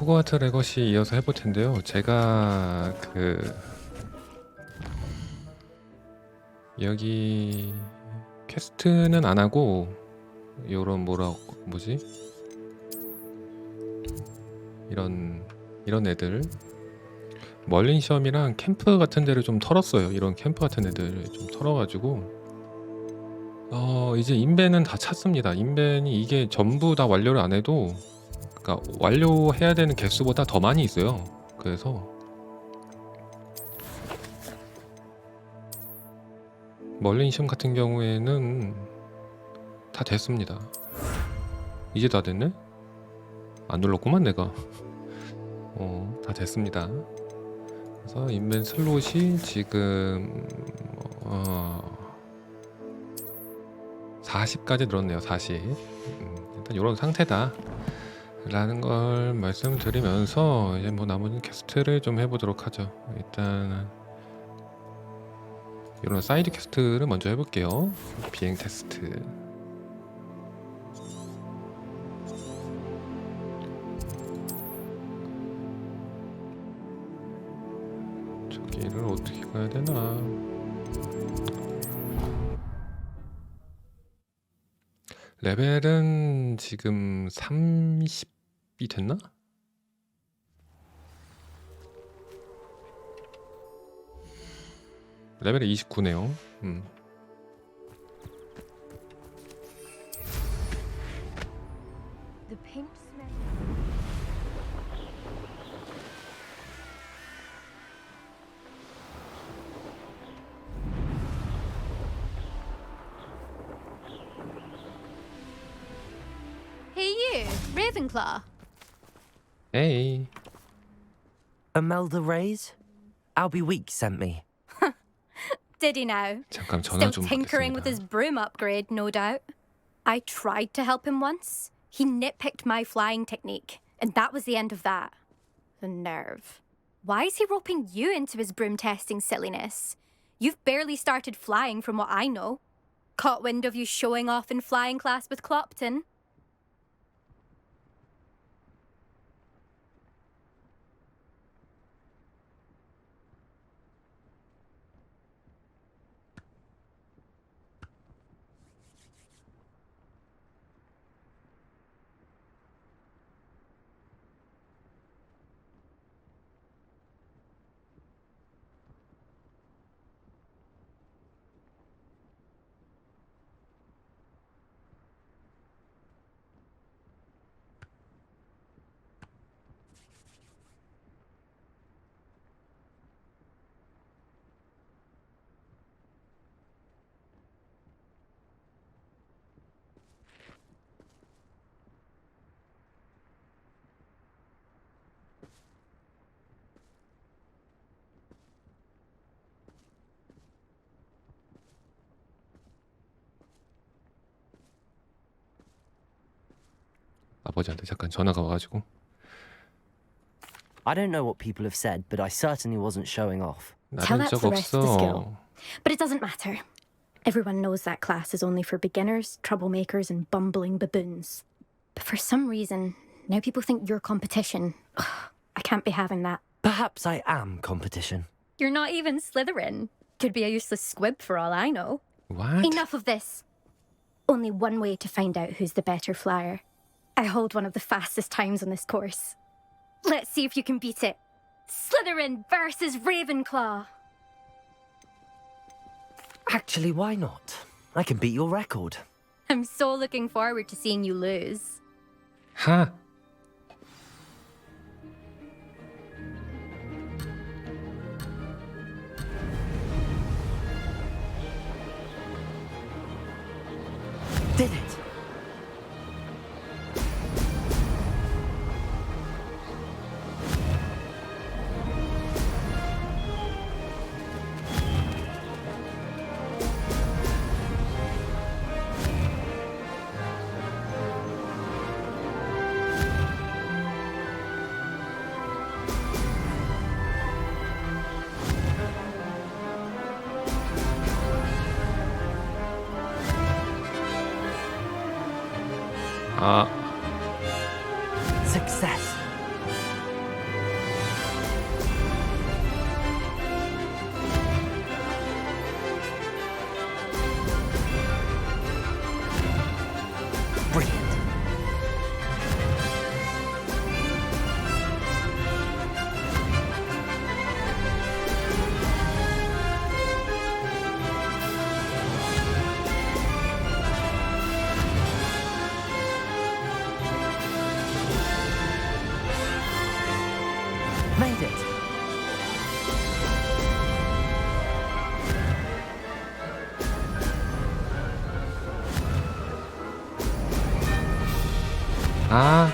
호그와트 레거시 이어서 해볼 텐데요. 제가 여기 퀘스트는 안 하고 요런 뭐지? 이런 애들 멀린 시험이랑 캠프 같은 데를 좀 털었어요. 이런 캠프 같은 애들 좀 털어가지고 이제 인벤은 다 찼습니다. 인벤이 이게 전부 다 완료를 안 해도 그러니까 완료해야 되는 개수보다 더 많이 있어요. 그래서 멀린 시험 같은 경우에는 다 됐습니다. 이제 다 됐네? 안 눌렀구만 내가. 다 됐습니다. 그래서 인벤 슬롯이 지금 40까지 늘었네요. 40. 일단 이런 상태다 라는 걸 말씀드리면서 이제 뭐 나머지 퀘스트를 좀 해보도록 하죠. 일단 이런 사이드 퀘스트를 먼저 해볼게요. 비행 테스트. 저기를 어떻게 가야 되나? 레벨은 지금 30이 됐나? 레벨이 29네요. The paint smell. Hey you, Ravenclaw. 에이. Imelda Reyes? Albie Weeks sent me. Did he now? 잠깐 전화 Still 좀 tinkering with his 받겠습니다. broom upgrade, no doubt. I tried to help him once. He nitpicked my flying technique, and that was the end of that. The nerve. Why is he roping you into his broom testing silliness? You've barely started flying from what I know. Caught wind of you showing off in flying class with Clopton. 아버지한테 잠깐 전화가 와가지고. I don't know what people have said, but I certainly wasn't showing off. Tell 나는 that to 적 the rest of the 없어. school. But it doesn't matter. Everyone knows that class is only for beginners, troublemakers, and bumbling baboons. But for some reason, now people think you're competition. Ugh, I can't be having that. Perhaps I am competition. You're not even Slytherin. Could be a useless squib for all I know. What? Enough of this. Only one way to find out who's the better flyer. I hold one of the fastest times on this course. Let's see if you can beat it. Slytherin versus Ravenclaw. Actually, why not? I can beat your record. I'm so looking forward to seeing you lose. 하. Did it? 아, Success. 아.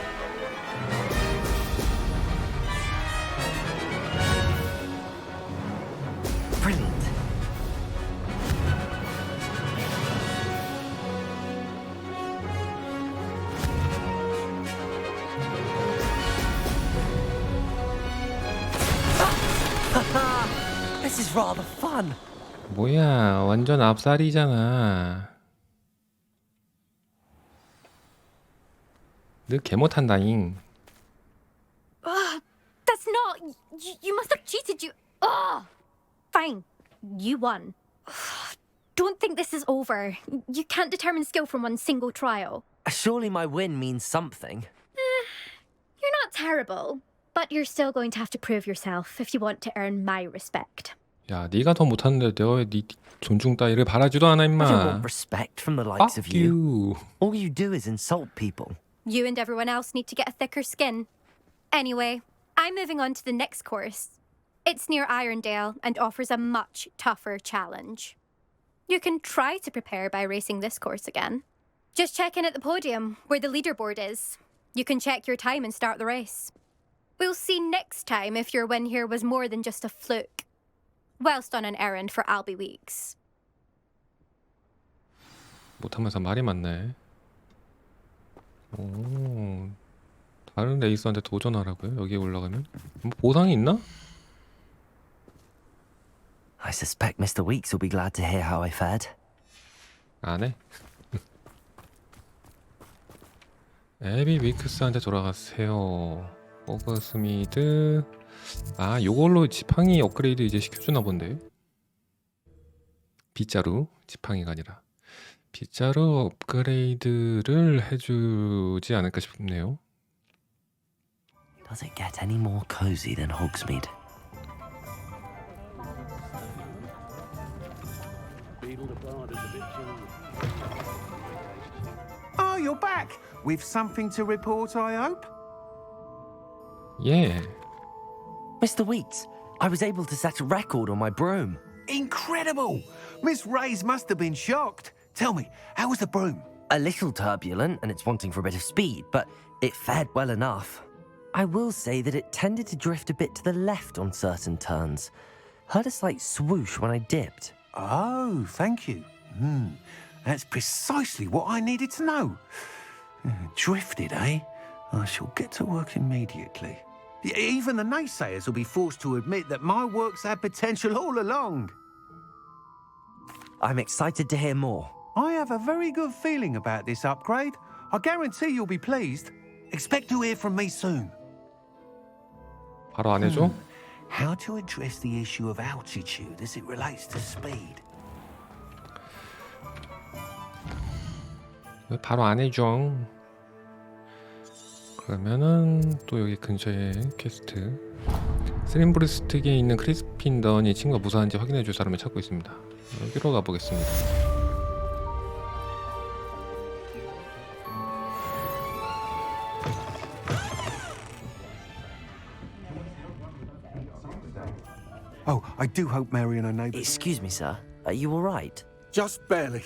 Brilliant. This is rather fun. 뭐야, 완전 앞살이잖아. 너 개 못한다잉. That's not. You must have cheated. Fine. You won. Don't think this is over. You can't determine skill from one single trial. Surely my win means something. You're not terrible, but you're still going to have to prove yourself if you want to earn my respect. 야, 네가 더 못하는데 내가 왜 네 존중 따위를 바라지도 않아 I don't 임마. want respect from the likes of Fuck you. you. All you do is insult people. You and everyone else need to get a thicker skin. Anyway, I'm moving on to the next course. It's near Irondale and offers a much tougher challenge. You can try to prepare by racing this course again. Just check in at the podium, where the leaderboard is. You can check your time and start the race. We'll see next time if your win here was more than just a fluke. Whilst on an errand for Albie Weeks. 못하면서 말이 많네. 오, 다른 레이서한테 도전하라고요? 여기 올라가면? 뭐 보상이 있나? I suspect Mr. Weeks will be glad to hear how I fared. 안 해? 에비 위크스한테 돌아가세요. 호그스미드. 아, 요걸로 지팡이 업그레이드 이제 시켜주나 본데. 빗자루 지팡이가 아니라 빗자루 업그레이드를 해주지 않을까 싶네요. Does it get any more cozy than Hogsmeade? Oh, you're back! With something to report, I hope? 예. Mr. Weeks, I was able to set a record on my broom. Incredible! Miss Ray's must have been shocked. Tell me, how was the broom? A little turbulent and it's wanting for a bit of speed, but it fared well enough. I will say that it tended to drift a bit to the left on certain turns. Heard a slight swoosh when I dipped. Oh, thank you. That's precisely what I needed to know. Drifted, eh? I shall get to work immediately. Even the naysayers will be forced to admit that my work's had potential all along. I'm excited to hear more. I have a very good feeling about this upgrade. I guarantee you'll be pleased. Expect to hear from me soon. 바로 안 해줘? How to address the issue of altitude as it relates to speed. 왜 바로 안 해줘? 그러면은 또 여기 근처에 퀘스트 스림브리스틱에 있는 크리스핀 던이 친구가 무사한지 확인해줄 사람을 찾고 있습니다. 여기로 가보겠습니다. Oh, I do hope Mary and her neighbours... Excuse me, sir. Are you all right? Just barely.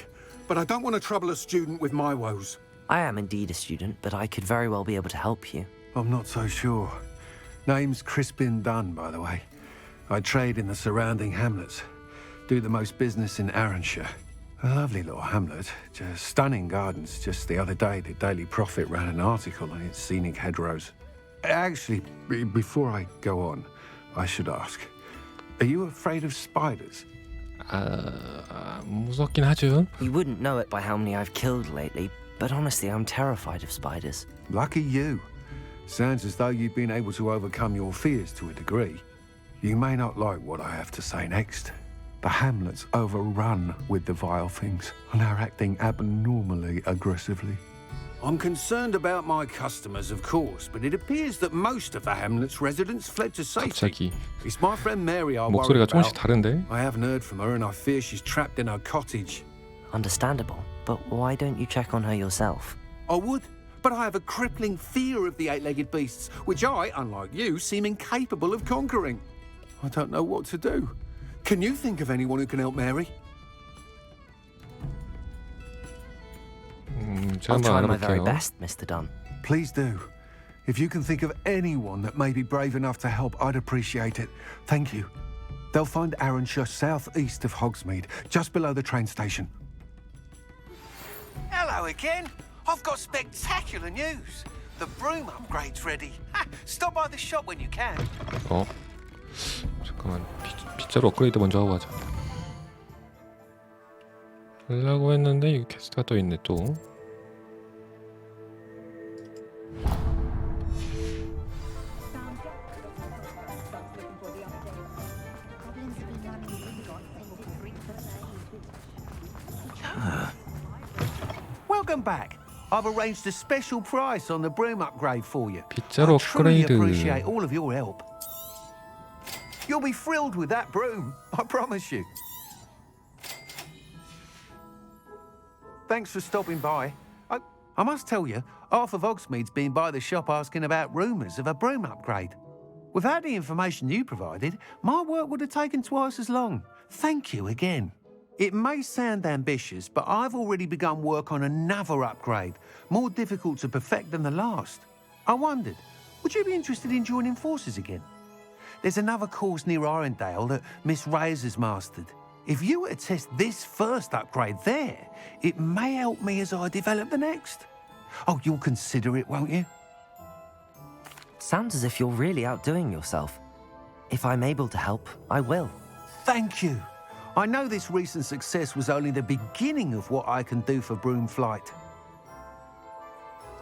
But I don't want to trouble a student with my woes. I am indeed a student, but I could very well be able to help you. I'm not so sure. Name's Crispin Dunn, by the way. I trade in the surrounding hamlets. Do the most business in Arranshire. A lovely little hamlet. Just stunning gardens. Just the other day, the Daily Prophet ran an article on its scenic hedgerows. Actually, before I go on, I should ask. Are you afraid of spiders? 무섭긴 하죠. You wouldn't know it by how many I've killed lately, but honestly, I'm terrified of spiders. Lucky you. Sounds as though you've been able to overcome your fears to a degree. You may not like what I have to say next. The hamlet's overrun with the vile things, and are acting abnormally aggressively. I'm concerned about my customers, of course, but it appears that most of the hamlet's residents fled to safety. 갑자기 It's my friend Mary I worry 목소리가 조금씩 about. 다른데? I haven't heard from her, and I fear she's trapped in her cottage. Understandable, but why don't you check on her yourself? I would, but I have a crippling fear of the eight-legged beasts, which I, unlike you, seem incapable of conquering. I don't know what to do. Can you think of anyone who can help Mary? 제가 I'll 한번 try my very 알아볼게요. best, Mr. Dunn. Please do. If you can think of anyone that may be brave enough to help, I'd appreciate it. Thank you. They'll find Arranshire southeast of Hogsmeade, just below the train station. Hello again. I've got spectacular news. The broom upgrade's ready. Ha, stop by the shop when you can. 잠깐만. 빗자루 업그레이드 먼저 하고 가자. 하려고 했는데 이 퀘스트가 또 있네 또. Welcome back. I've arranged a special price on the broom upgrade for you. 빗자루 I truly 업그레이드. appreciate all of your help. You'll be thrilled with that broom, I promise you. Thanks for stopping by. I must tell you, half of Hogsmeade's been by the shop asking about rumours of a broom upgrade. Without the information you provided, my work would have taken twice as long. Thank you again. It may sound ambitious, but I've already begun work on another upgrade, more difficult to perfect than the last. I wondered, would you be interested in joining forces again? There's another course near Arendelle that Miss Reyes has mastered. If you were to test this first upgrade there, it may help me as I develop the next. Oh, you'll consider it, won't you? Sounds as if you're really outdoing yourself. If I'm able to help, I will. Thank you. I know this recent success was only the beginning of what I can do for broom flight.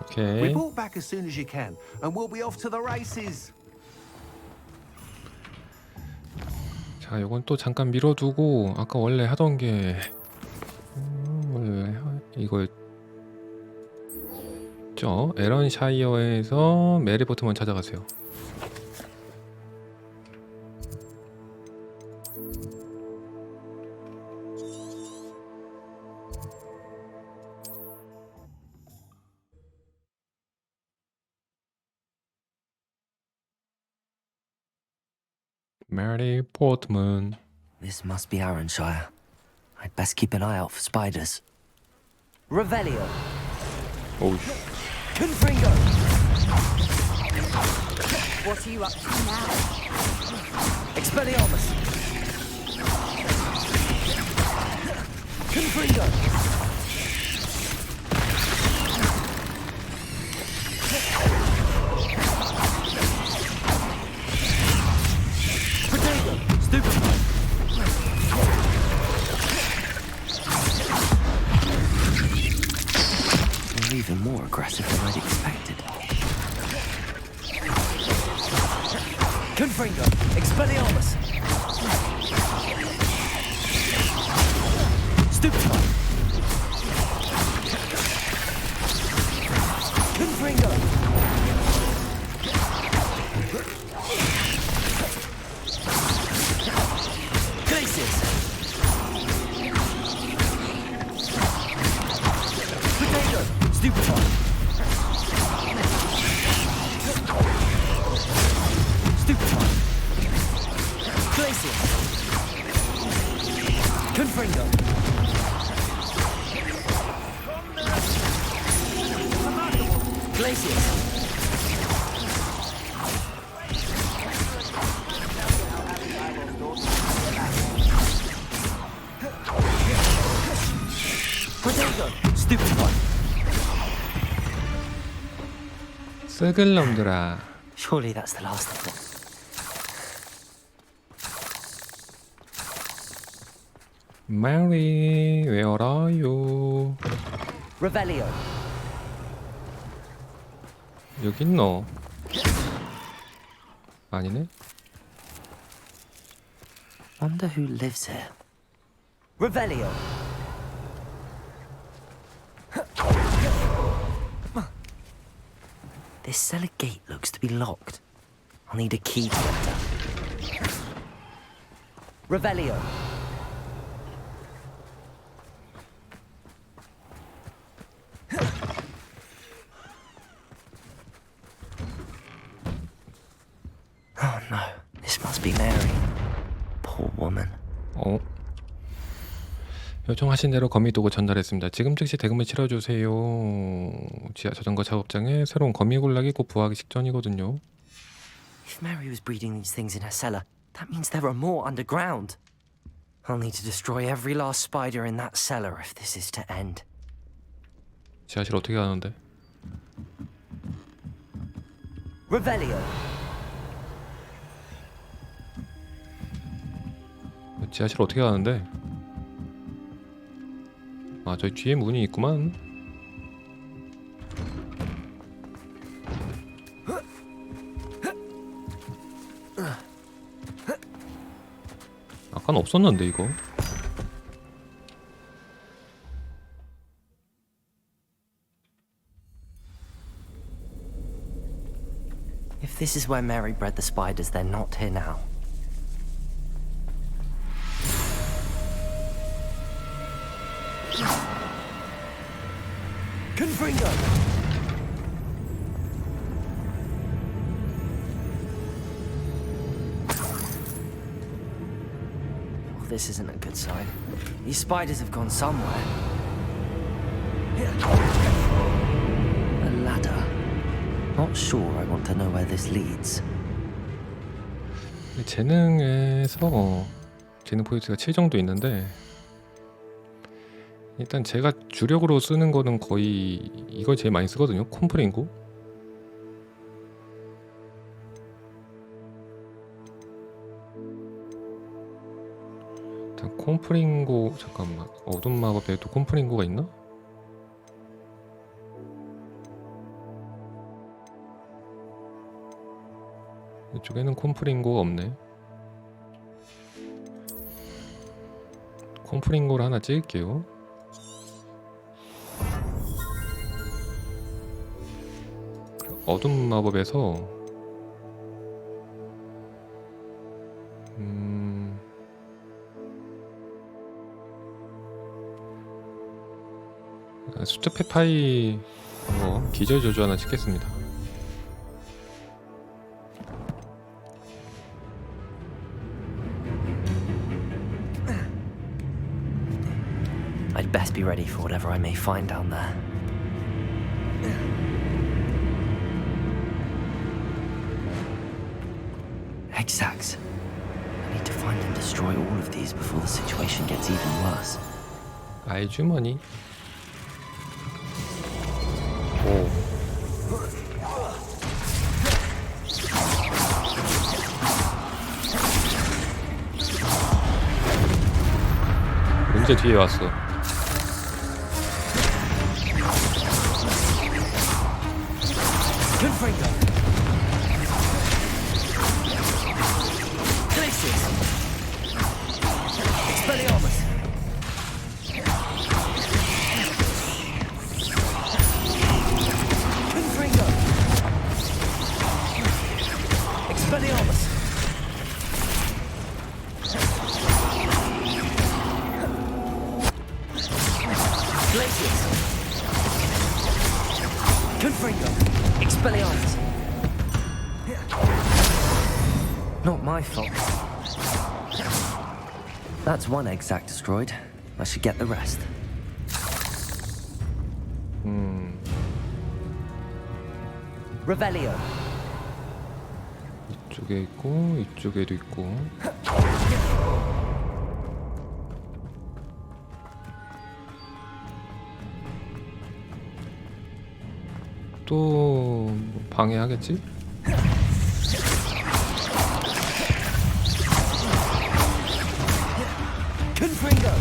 오케이. Report back as soon as you can, and we'll be off to the races. 자, 요건 또 잠깐 미뤄두고 아까 원래 하던 게 원래 이거였죠. 에런샤이어에서 메리포트만 찾아가세요. 메리 포트먼. This must be Arranshire. I'd best keep an eye out for spiders. Revelio. 오우. Confringo. What are you up to now? Expelliarmus. Confringo. Potato. Stupefy. They're even more aggressive than I'd expected. Confringo. Expelliarmus. Stupefy. Confringo. Glacius. Potato. Stupefy. Stupefy. Glacius. Confringo. Glacius. Potato. Stupefy. 썩을 놈들아. Surely that's the last of them. Mary, where are you? Revelio. 여기 있노? 아니네. Wonder who lives here. Revelio. This cellar gate looks to be locked. I'll need a key to enter. Revelio. Oh no, this must be Mary. Poor woman. 요청하신 대로 거미독을 전달했습니다. 지금 즉시 대금을 치러주세요. 지하 자전거 작업장에 새로운 거미 군락이 곧 부화하기 직전이거든요. If Mary was breeding these things in her cellar, that means there are more underground. I'll need to destroy every last spider in that cellar if this is to end. 지하실 어떻게 가는데? Revelio. 지하실 어떻게 가는데? 아, 저기 뒤에 문이 있구만. 아까는 없었는데 이거. If this is where Mary bred the spiders, they're not here now. Confringo! Well, this isn't a good sign. These spiders have gone somewhere. A ladder. Not sure I want to know where this leads. 재능에서 재능 포인트가 7 정도 있는데 일단 제가 주력으로 쓰는 거는 거의 이걸 제일 많이 쓰거든요. 콤프링고. 일단 콤프링고 잠깐만. 어둠 마법에도 콤프링고가 있나? 이쪽에는 콤프링고가 없네. 콤프링고를 하나 찍을게요. 어둠 마법에서 수트페파이 기절 저주 하나 찍겠습니다. I'd best be ready for whatever I may find down there. Exacts. I need to find and destroy all of these before the situation gets even worse. 알주머니. 오. 문제 뒤에 왔어. Confringo. Glacius. Expelliarmus. Confringo. Expelliarmus. Glacius. Confringo. Expelliarmus. Not my fault. That's one exact destroyed. I should get the rest. Revelio. 이쪽에 있고 이쪽에도 있고. 또 방해하겠지? Confringo.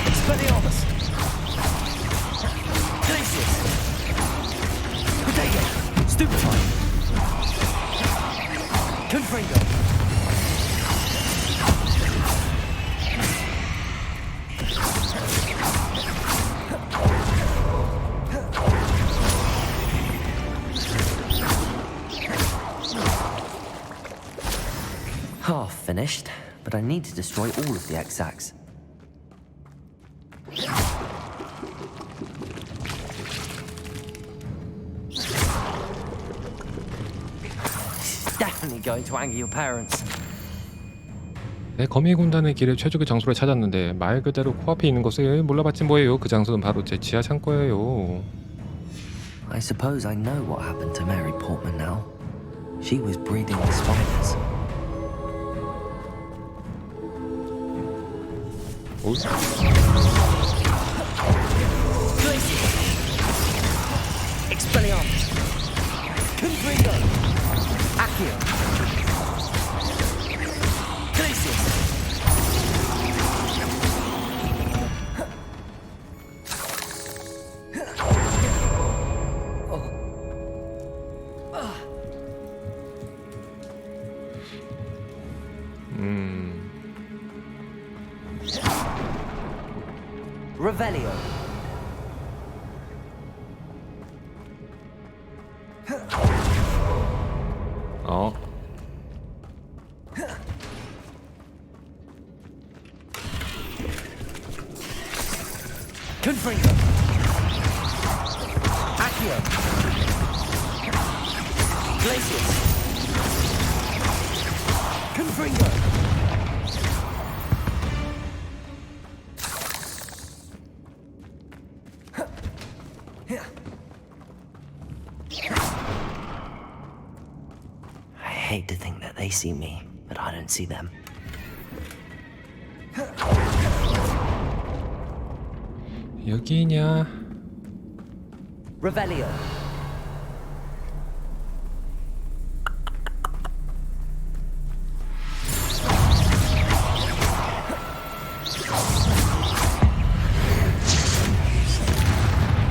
Expelliarmus. Glacius. Potato. Stupefy. Confringo. Half finished, but I need to destroy all of the exacts. This is definitely going to anger your parents. 내 거미 군단의 길에 최적의 장소를 찾았는데 말 그대로 코앞에 있는 것을 몰라봤지 뭐예요. 그 장소는 바로 제 지하 창고예요. I suppose I know what happened to Mary Portman now. She was breeding the spiders. 오? Expelliarmus. Confringo. Accio. Glacius. Revelio. 어. Confringo. Accio. Glacius. Confringo. I hate to think that they see me, but I don't see them. 여기냐? Revelio.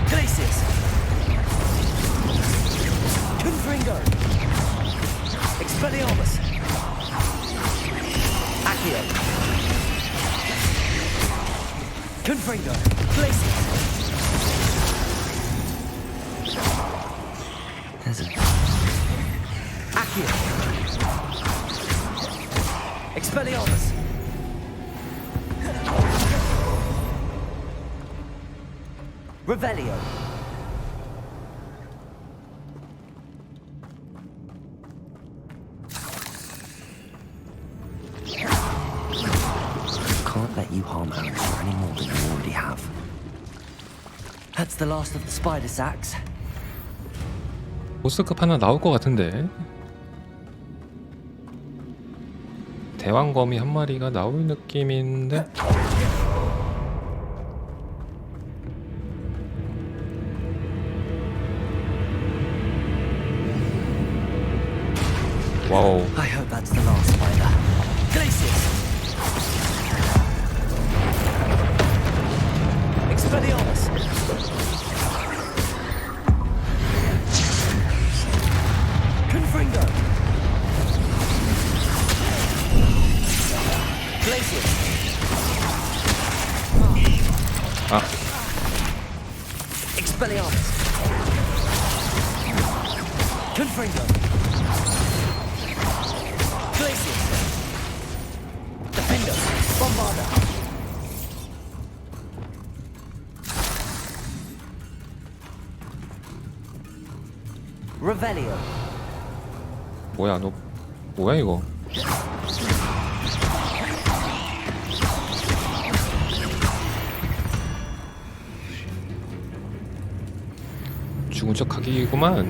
Glacius. Confringo. Expelliarmus. Accio. Confringo. Glacius. There's a... Accio. Expelliarmus. Revelio. Can't let you harm Alistair any more than you already have. That's the last of the spider sacks. 보스급 하나 나올 것 같은데. 대왕거미 한 마리가 나올 느낌인데. 와우. I hope that's the last spider. Glacius. Expelliarmus. Confringo. Glacius. 아, Expelliarmus. Confringo. Glacius. Defender. Bombarder. Revelio. 뭐야 너? 뭐야 이거? 죽은 척하기구만.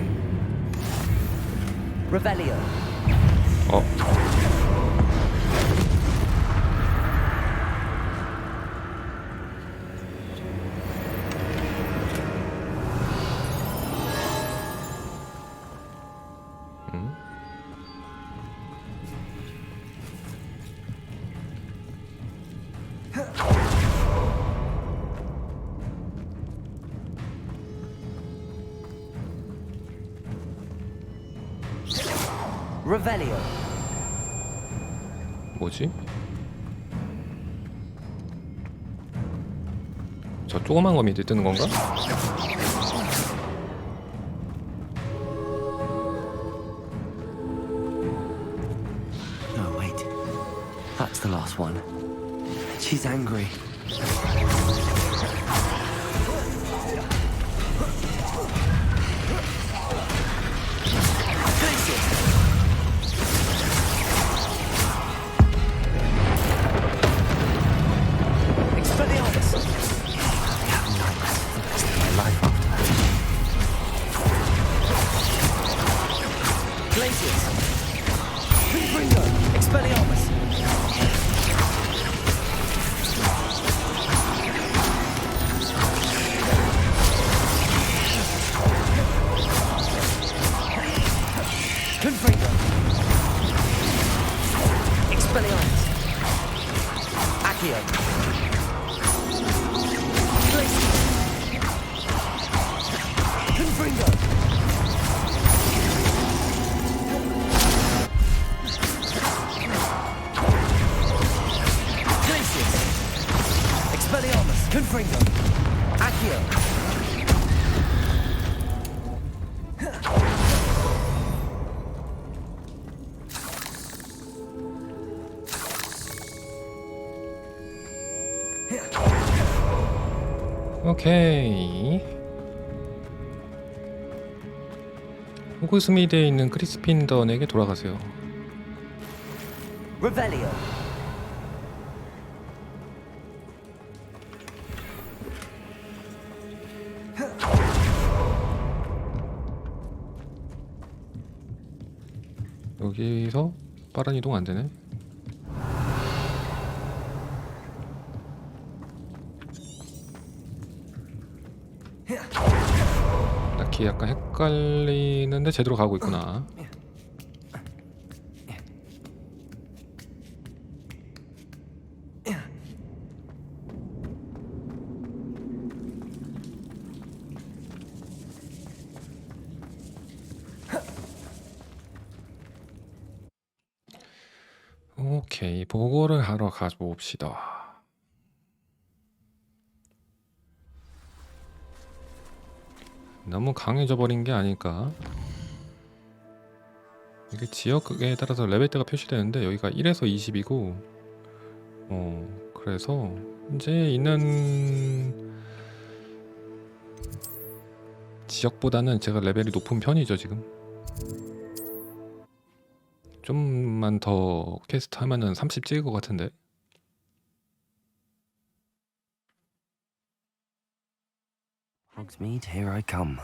Revelio. 어. Revelio. 뭐지? 저 조그만 거미 뜨는 건가? No, wait. That's the last one. She's angry. Expelliarmus. Accio. Confringo. Glacius. Expelliarmus. Confringo. Accio. 오케이. 호그스미드에 있는 크리스핀 던에게 돌아가세요. Revelio. 여기서 빠른 이동 안 되네. 딱히 약간 헷갈리는데 제대로 가고 있구나. 오케이, 보고를 하러 가봅시다. 너무 강해져 버린 게 아닐까? 이게 지역에 따라서 레벨대가 표시되는데 여기가 1에서 20이고 그래서 이제 있는 지역보다는 제가 레벨이 높은 편이죠 지금. 좀만 더 퀘스트 하면은 30 찍을 것 같은데. Hogsmeade, here I come.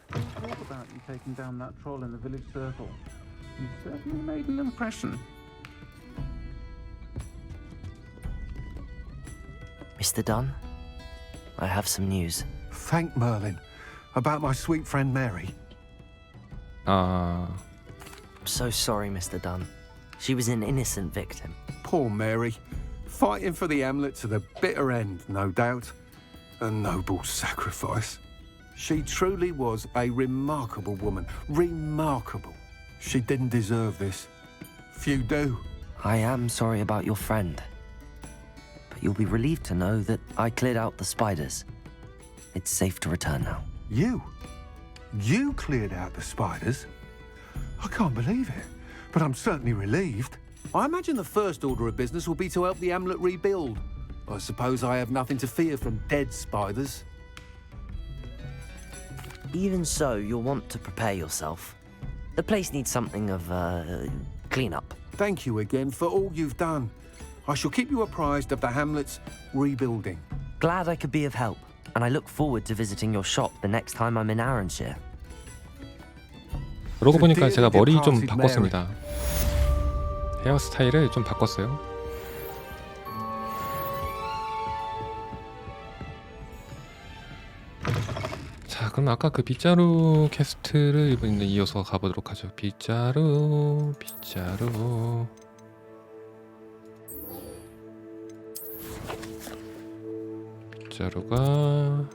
Talk about you taking down that troll in the village circle. You certainly made an impression. Mr. Dunn, I have some news. Thank Merlin. About my sweet friend Mary. 아, I'm so sorry, Mr. Dunn. She was an innocent victim. Poor Mary. Fighting for the amulet to the bitter end, no doubt. A noble sacrifice. She truly was a remarkable woman. Remarkable. She didn't deserve this. Few do. I am sorry about your friend. But you'll be relieved to know that I cleared out the spiders. It's safe to return now. You? You cleared out the spiders? I can't believe it. But I'm certainly relieved. I imagine the first order of business will be to help the amulet rebuild. I suppose I have nothing to fear from dead spiders. Even so, you'll want to prepare yourself. The place needs something of clean-up. Thank you again for all you've done. I shall keep you apprised of the hamlet's rebuilding. Glad I could be of help, and I look forward to visiting your shop the next time I'm in Arranshire. 그러고 보니까 제가 머리 좀 바꿨습니다. 헤어스타일을 좀 바꿨어요. 자, 그럼 아까 그 빗자루 퀘스트를 이번에 이어서 가보도록 하죠. 빗자루. 빗자루가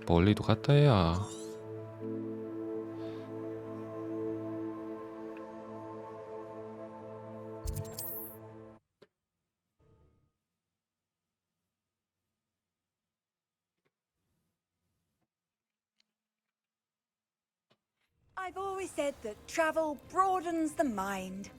멀리도 갔다 해야. I've always said that travel broadens the mind.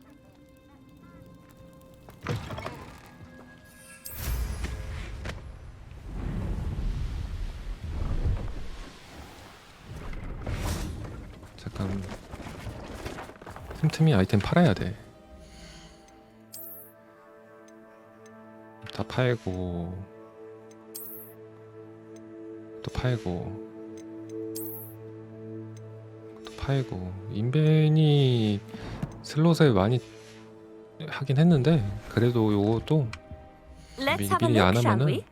잠깐 틈틈이 아이템 팔아야 돼. 다 팔고 또 팔고 또 팔고. 인벤이 슬롯을 많이 하긴 했는데 그래도 요것도 Let's have a 미리 안 look, shall 하면은 we?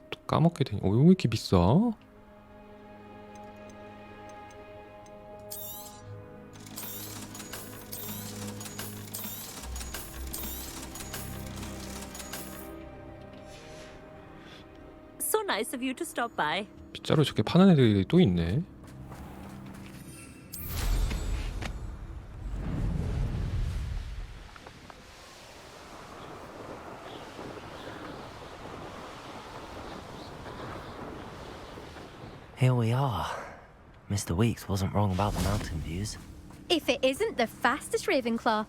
또 까먹게 되니. 왜 이렇게 비싸? So nice of you to stop by. 빗자루 저렇게 파는 애들이 또 있네. Here we are. Mr. Weeks wasn't wrong about the mountain views. If it isn't the fastest Ravenclaw.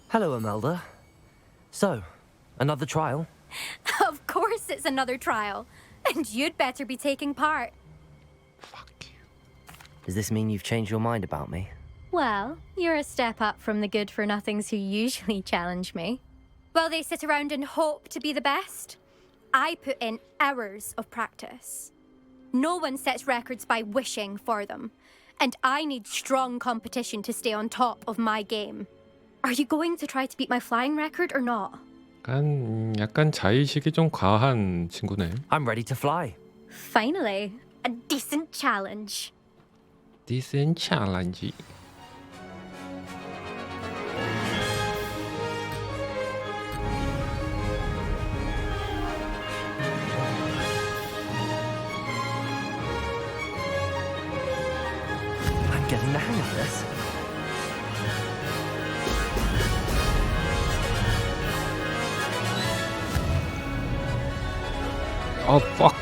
Hello, Imelda. So, another trial? Of course it's another trial. And you'd better be taking part. Fuck you. Does this mean you've changed your mind about me? Well, you're a step up from the good-for-nothings who usually challenge me. While they sit around and hope to be the best, I put in hours of practice. No one sets records by wishing for them, and I need strong competition to stay on top of my game. Are you going to try to beat my flying record or not? 약간 자의식이 좀 과한 친구네. I'm ready to fly. Finally, a decent challenge. Decent challenge. I'm getting the hang of this. Oh fuck.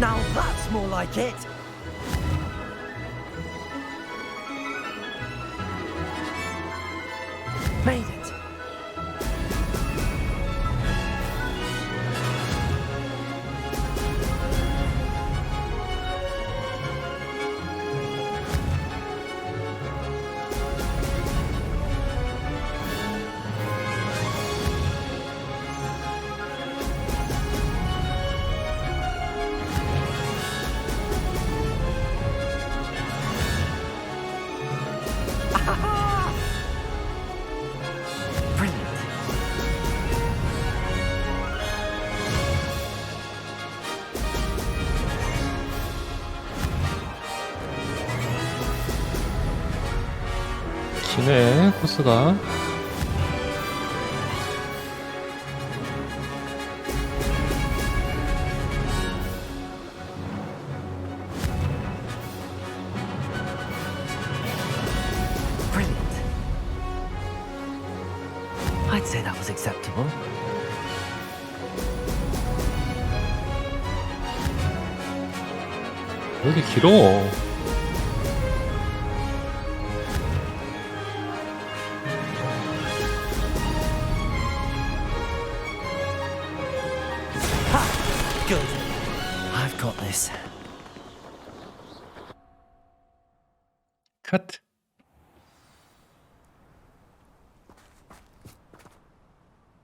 Now that's more like it. Made it. Brilliant. 기네 코스가. Brilliant. I'd say that was acceptable. 왜 이렇게 길어? Good. I've got this. 컷.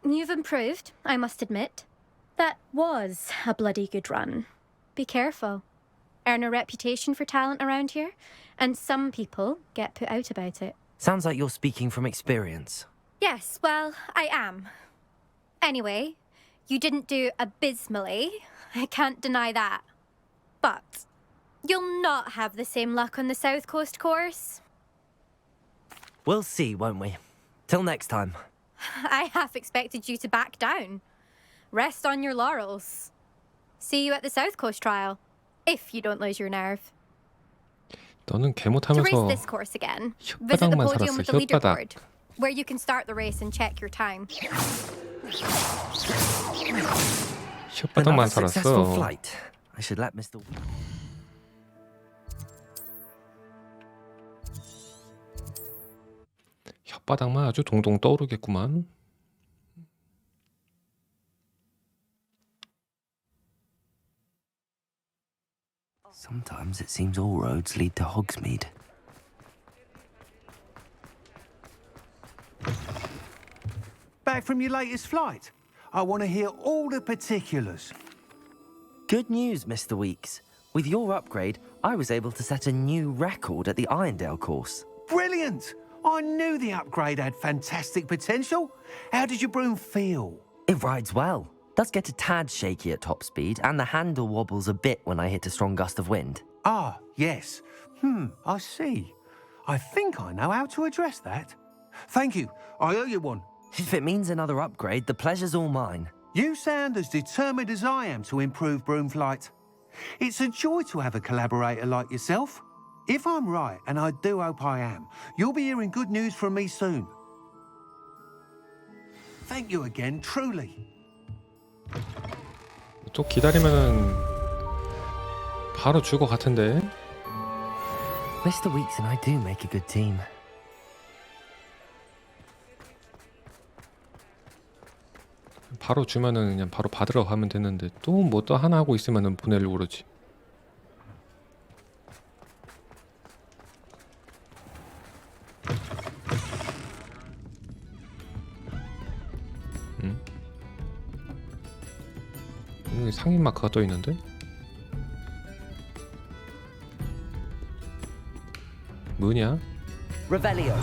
You've improved, I must admit. That was a bloody good run. Be careful. Earn a reputation for talent around here, and some people get put out about it. Sounds like you're speaking from experience. Yes, well, I am. Anyway, you didn't do abysmally. I can't deny that. But you'll not have the same luck on the South Coast course. We'll see, won't we? Till next time. I half expected you to back down. Rest on your laurels. See you at the South Coast trial, if you don't lose your nerve. 너는 개 To race 못하면서 this course again, visit the 혓바닥만 podium 살았어. with the 혓바닥. leaderboard, where you can start the race and check your time. 혓바닥만 Another successful 살았어. flight. I should let Mr. 혓바닥만 아주 동동 떠오르겠구만. Sometimes it seems all roads lead to Hogsmeade. Back from your latest flight? I want to hear all the particulars. Good news, Mr. Weeks. With your upgrade, I was able to set a new record at the Irondale course. Brilliant! I knew the upgrade had fantastic potential. How did your broom feel? It rides well. Does get a tad shaky at top speed, and the handle wobbles a bit when I hit a strong gust of wind. Ah, yes. I see. I think I know how to address that. Thank you. I owe you one. If it means another upgrade, the pleasure's all mine. You sound as determined as I am to improve broom flight. It's a joy to have a collaborator like yourself. If I'm right, and I do hope I am, you'll be hearing good news from me soon. Thank you again, truly. 또 기다리면은 바로 줄 것 같은데. Mr. Weeks and I do make a good team. 바로 주면은 그냥 바로 받으러 가면 되는데 또 뭐 또 하나 하고 있으면은 보내려고 그러지. 여기 상인 마크가 떠 있는데? 뭐냐? Revelio.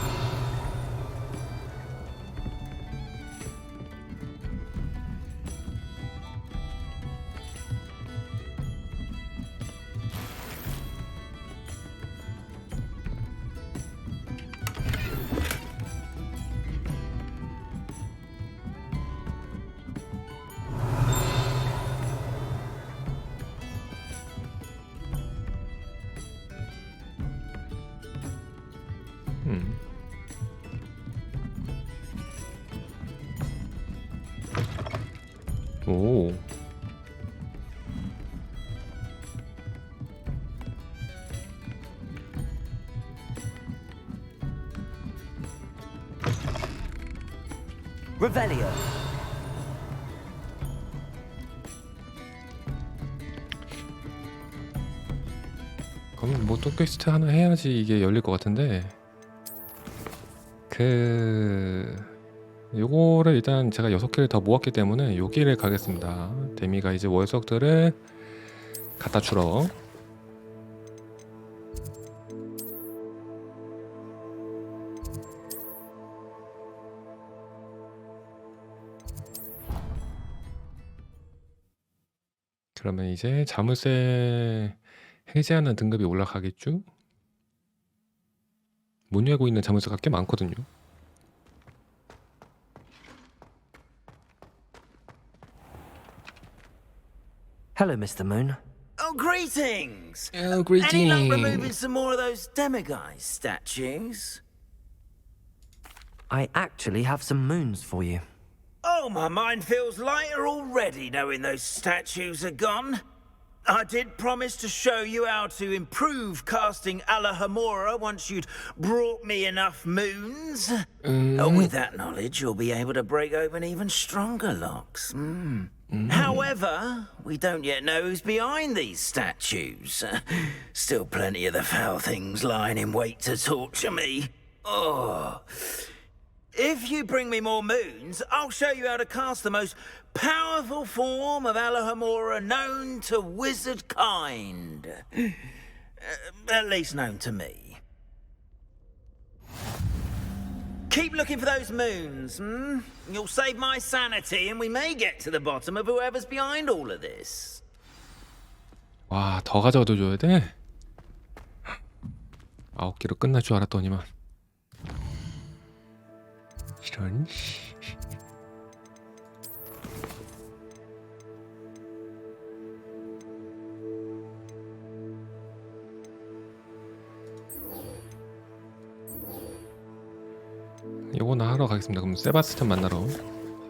오. Revelio. 그럼 뭐 또 퀘스트 하나 해야지 이게 열릴 것 같은데. 요거를 일단 제가 6개를 더 모았기 때문에 여기를 가겠습니다. 데미가 이제 월석들을 갖다 주러. 그러면 이제 자물쇠 해제하는 등급이 올라가겠죠? 못 열고 있는 자물쇠가 꽤 많거든요. Hello, Mr. Moon. Oh, greetings! Oh, Any luck removing some more of those demiguise statues? I actually have some moons for you. Oh, my mind feels lighter already knowing those statues are gone. I did promise to show you how to improve casting Alahamora once you'd brought me enough moons. With that knowledge, you'll be able to break open even stronger locks. However, we don't yet know who's behind these statues. Still plenty of the foul things lying in wait to torture me. Oh. If you bring me more moons, I'll show you how to cast the most powerful form of Alahamora known to wizard kind. At least known to me. Keep looking for those moons, You'll save my sanity and we may get to the bottom of whoever's behind all of this. 와, 더 가져다 줘야 돼? 9개로 끝날 줄 알았더니만. 이런. 요거나 하러 가겠습니다. 그럼 세바스찬 만나러.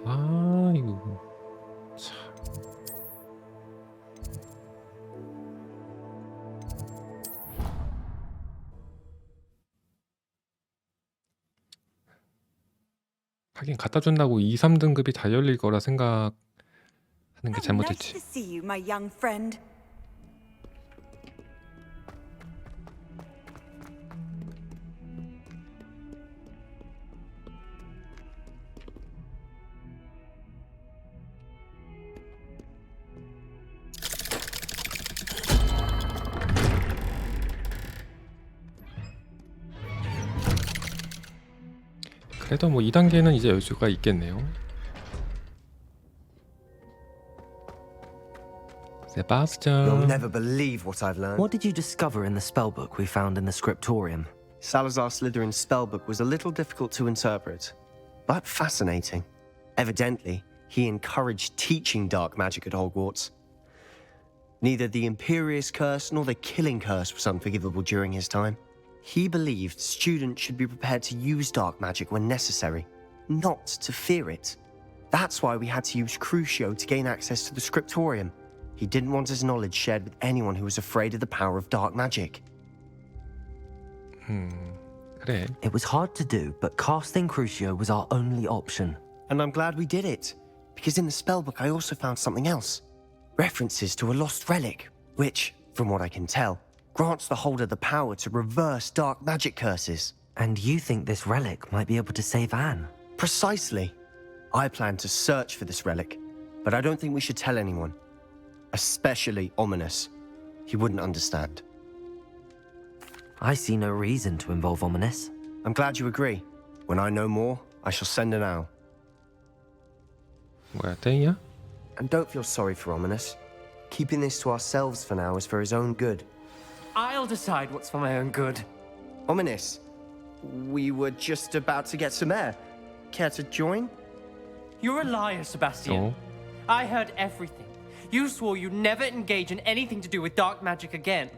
아, 이거 참. 하긴 갖다 준다고 2, 3등급이 다 열릴 거라 생각하는 게 Nice 잘못됐지. to see you, my young friend. 그래도 뭐 2단계는 이제 여유가 있겠네요. 세바스찬. You'll never believe what I've learned. What did you discover in the spellbook we found in the scriptorium? Salazar Slytherin's spellbook was a little difficult to interpret, but fascinating. Evidently, he encouraged teaching dark magic at Hogwarts. Neither the Imperious Curse nor the Killing Curse was unforgivable during his time. He believed students should be prepared to use dark magic when necessary, not to fear it. That's why we had to use Crucio to gain access to the scriptorium. He didn't want his knowledge shared with anyone who was afraid of the power of dark magic. 그래. It was hard to do, but casting Crucio was our only option. And I'm glad we did it, because in the spellbook I also found something else. References to a lost relic, which, from what I can tell, grants the holder the power to reverse dark magic curses. And you think this relic might be able to save Anne? Precisely. I plan to search for this relic, but I don't think we should tell anyone. Especially Ominous. He wouldn't understand. I see no reason to involve Ominous. I'm glad you agree. When I know more, I shall send an owl. 뭐야, 땡이야? And don't feel sorry for Ominous. Keeping this to ourselves for now is for his own good. I'll decide what's for my own good. Ominous, we were just about to get some air. Care to join? You're a liar, Sebastian. I heard everything. You swore you'd never engage in anything to do with dark magic again.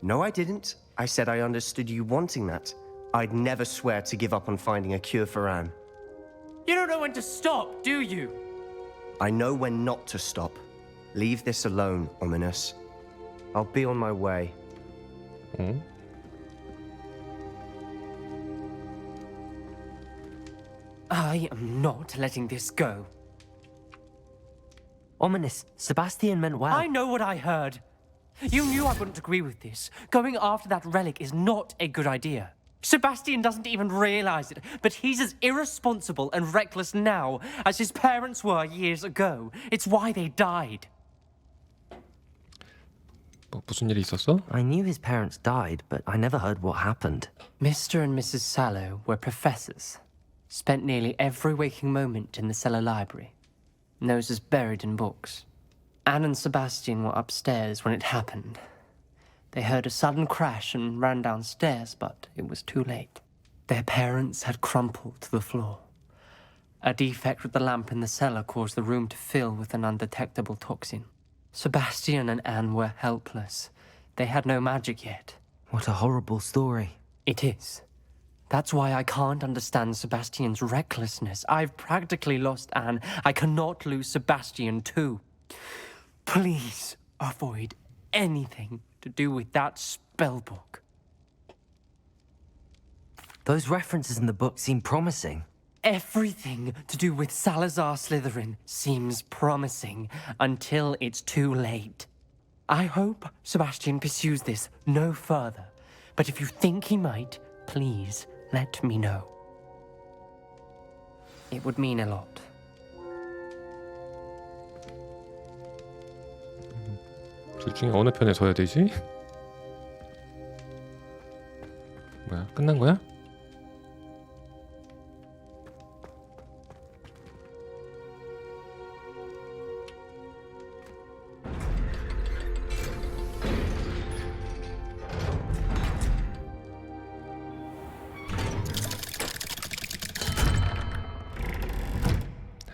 No, I didn't. I said I understood you wanting that. I'd never swear to give up on finding a cure for Anne. You don't know when to stop, do you? I know when not to stop. Leave this alone, Ominous. I'll be on my way. I am not letting this go. Ominous, Sebastian meant well. I know what I heard. You knew I wouldn't agree with this. Going after that relic is not a good idea. Sebastian doesn't even realize it, but he's as irresponsible and reckless now as his parents were years ago. It's why they died. 뭐 무슨 일이 있었어? I knew his parents died, but I never heard what happened. Mr. and Mrs. Sallow were professors. Spent nearly every waking moment in the cellar library. Noses buried in books. Anne and Sebastian were upstairs when it happened. They heard a sudden crash and ran downstairs, but it was too late. Their parents had crumpled to the floor. A defect with the lamp in the cellar caused the room to fill with an undetectable toxin. Sebastian and Anne were helpless. They had no magic yet. What a horrible story. It is. That's why I can't understand Sebastian's recklessness. I've practically lost Anne. I cannot lose Sebastian too. Please avoid anything to do with that spellbook. Those references in the book seem promising. Everything to do with Salazar Slytherin seems promising until it's too late. I hope Sebastian pursues this no further, but if you think he might, please let me know. It would mean a lot. 둘 중에 어느 편에 서야 되지? 뭐야, 끝난 거야?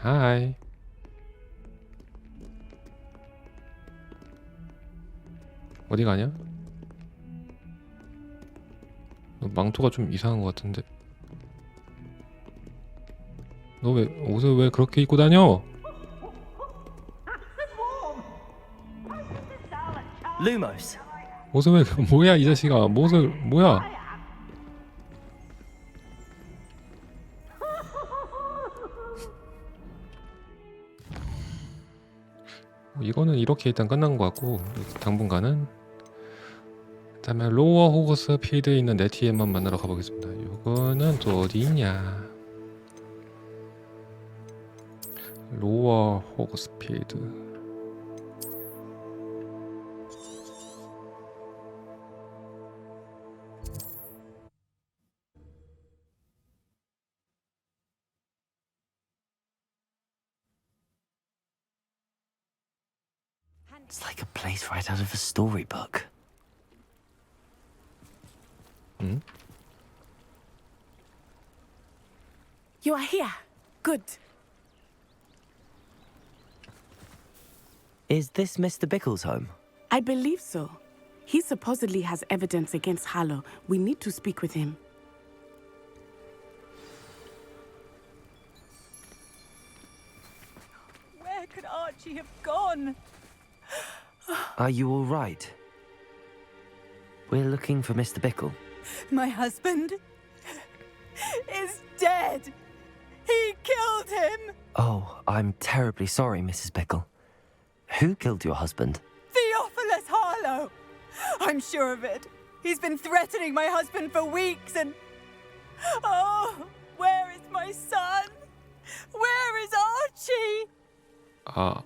하이. 어디 가냐? 너 망토가 좀 이상한 것 같은데. 너 왜 옷을 왜 그렇게 입고 다녀? Lumos. 옷을 왜 뭐야 이 자식아? 옷을 뭐야? 이거는 이렇게 일단 끝난 것 같고 당분간은 그다음에 로어 호그스 필드에 있는 네티엠만 만나러 가보겠습니다. 이거는 또 어디 있냐? 로어 호그스 필드. It's like a place right out of a storybook. You are here. Good. Is this Mr. Bickle's home? I believe so. He supposedly has evidence against Harlow. We need to speak with him. Where could Archie have gone? Are you all right? We're looking for Mr. Bickle. My husband is dead. He killed him. Oh, I'm terribly sorry, Mrs. Bickle. Who killed your husband? Theophilus Harlow. I'm sure of it. He's been threatening my husband for weeks and... Oh, where is my son? Where is Archie?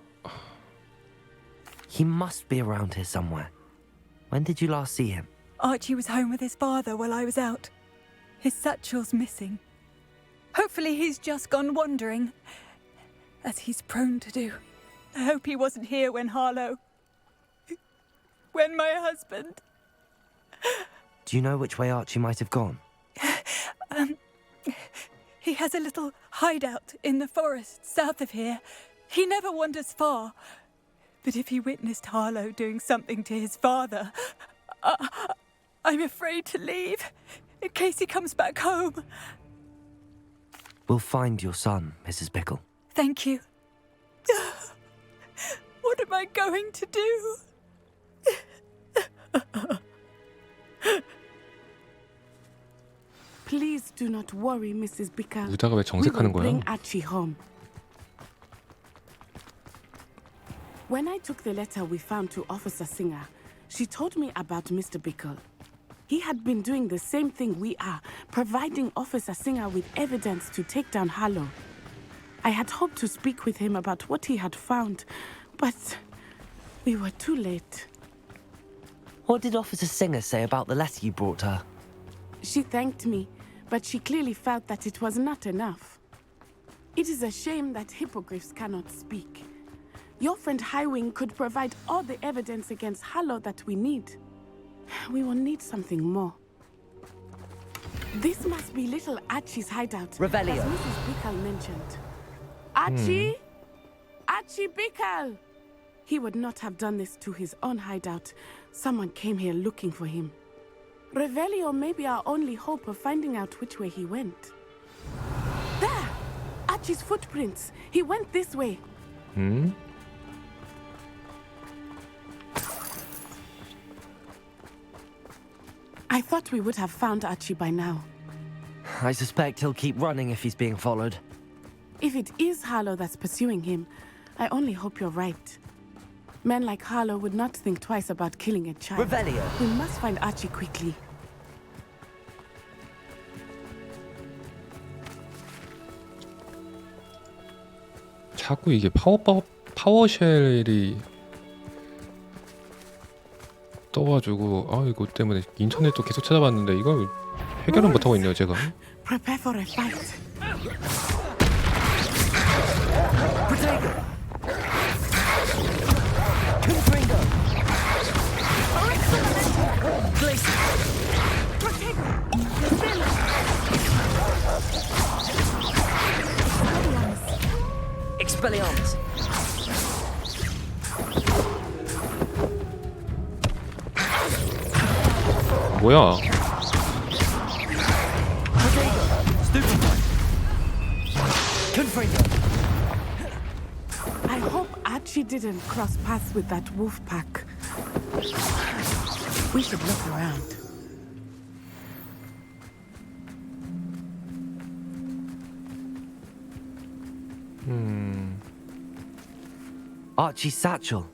He must be around here somewhere. When did you last see him? Archie was home with his father while I was out. His satchel's missing. Hopefully he's just gone wandering, as he's prone to do. I hope he wasn't here when my husband... Do you know which way Archie might have gone? He has a little hideout in the forest south of here. He never wanders far. But if he witnessed Harlow doing something to his father, I'm afraid to leave, in case he comes back home. We'll find your son, Mrs. Bickle. Thank you. What am I going to do? Please do not worry, Mrs. Bickle. 의자가 왜 We will 정색하는 거야? bring Archie home. When I took the letter we found to Officer Singer, she told me about Mr. Bickle. He had been doing the same thing we are, providing Officer Singer with evidence to take down Harlow. I had hoped to speak with him about what he had found, but we were too late. What did Officer Singer say about the letter you brought her? She thanked me, but she clearly felt that it was not enough. It is a shame that hippogriffs cannot speak. Your friend Highwing could provide all the evidence against Harlow that we need. We will need something more. This must be little Archie's hideout, Revelio. as Mrs. Bickle mentioned. Archie? Archie Bickle! He would not have done this to his own hideout. Someone came here looking for him. Revelio may be our only hope of finding out which way he went. There! Archie's footprints. He went this way. I thought we would have found Archie by now. I suspect he'll keep running if he's being followed. If it is Harlow that's pursuing him, I only hope you're right. Men like Harlow would not think twice about killing a child. Revelio. We must find Archie quickly. 자꾸 이게 파워쉘이 떠가지고 이거 때문에 인터넷도 계속 찾아봤는데 이걸 해결은 못하고 있네요 제가. Prepare for a fight. Expelliarmus. 뭐야? I hope Archie didn't cross paths with that wolf pack. We should look around. Archie's satchel.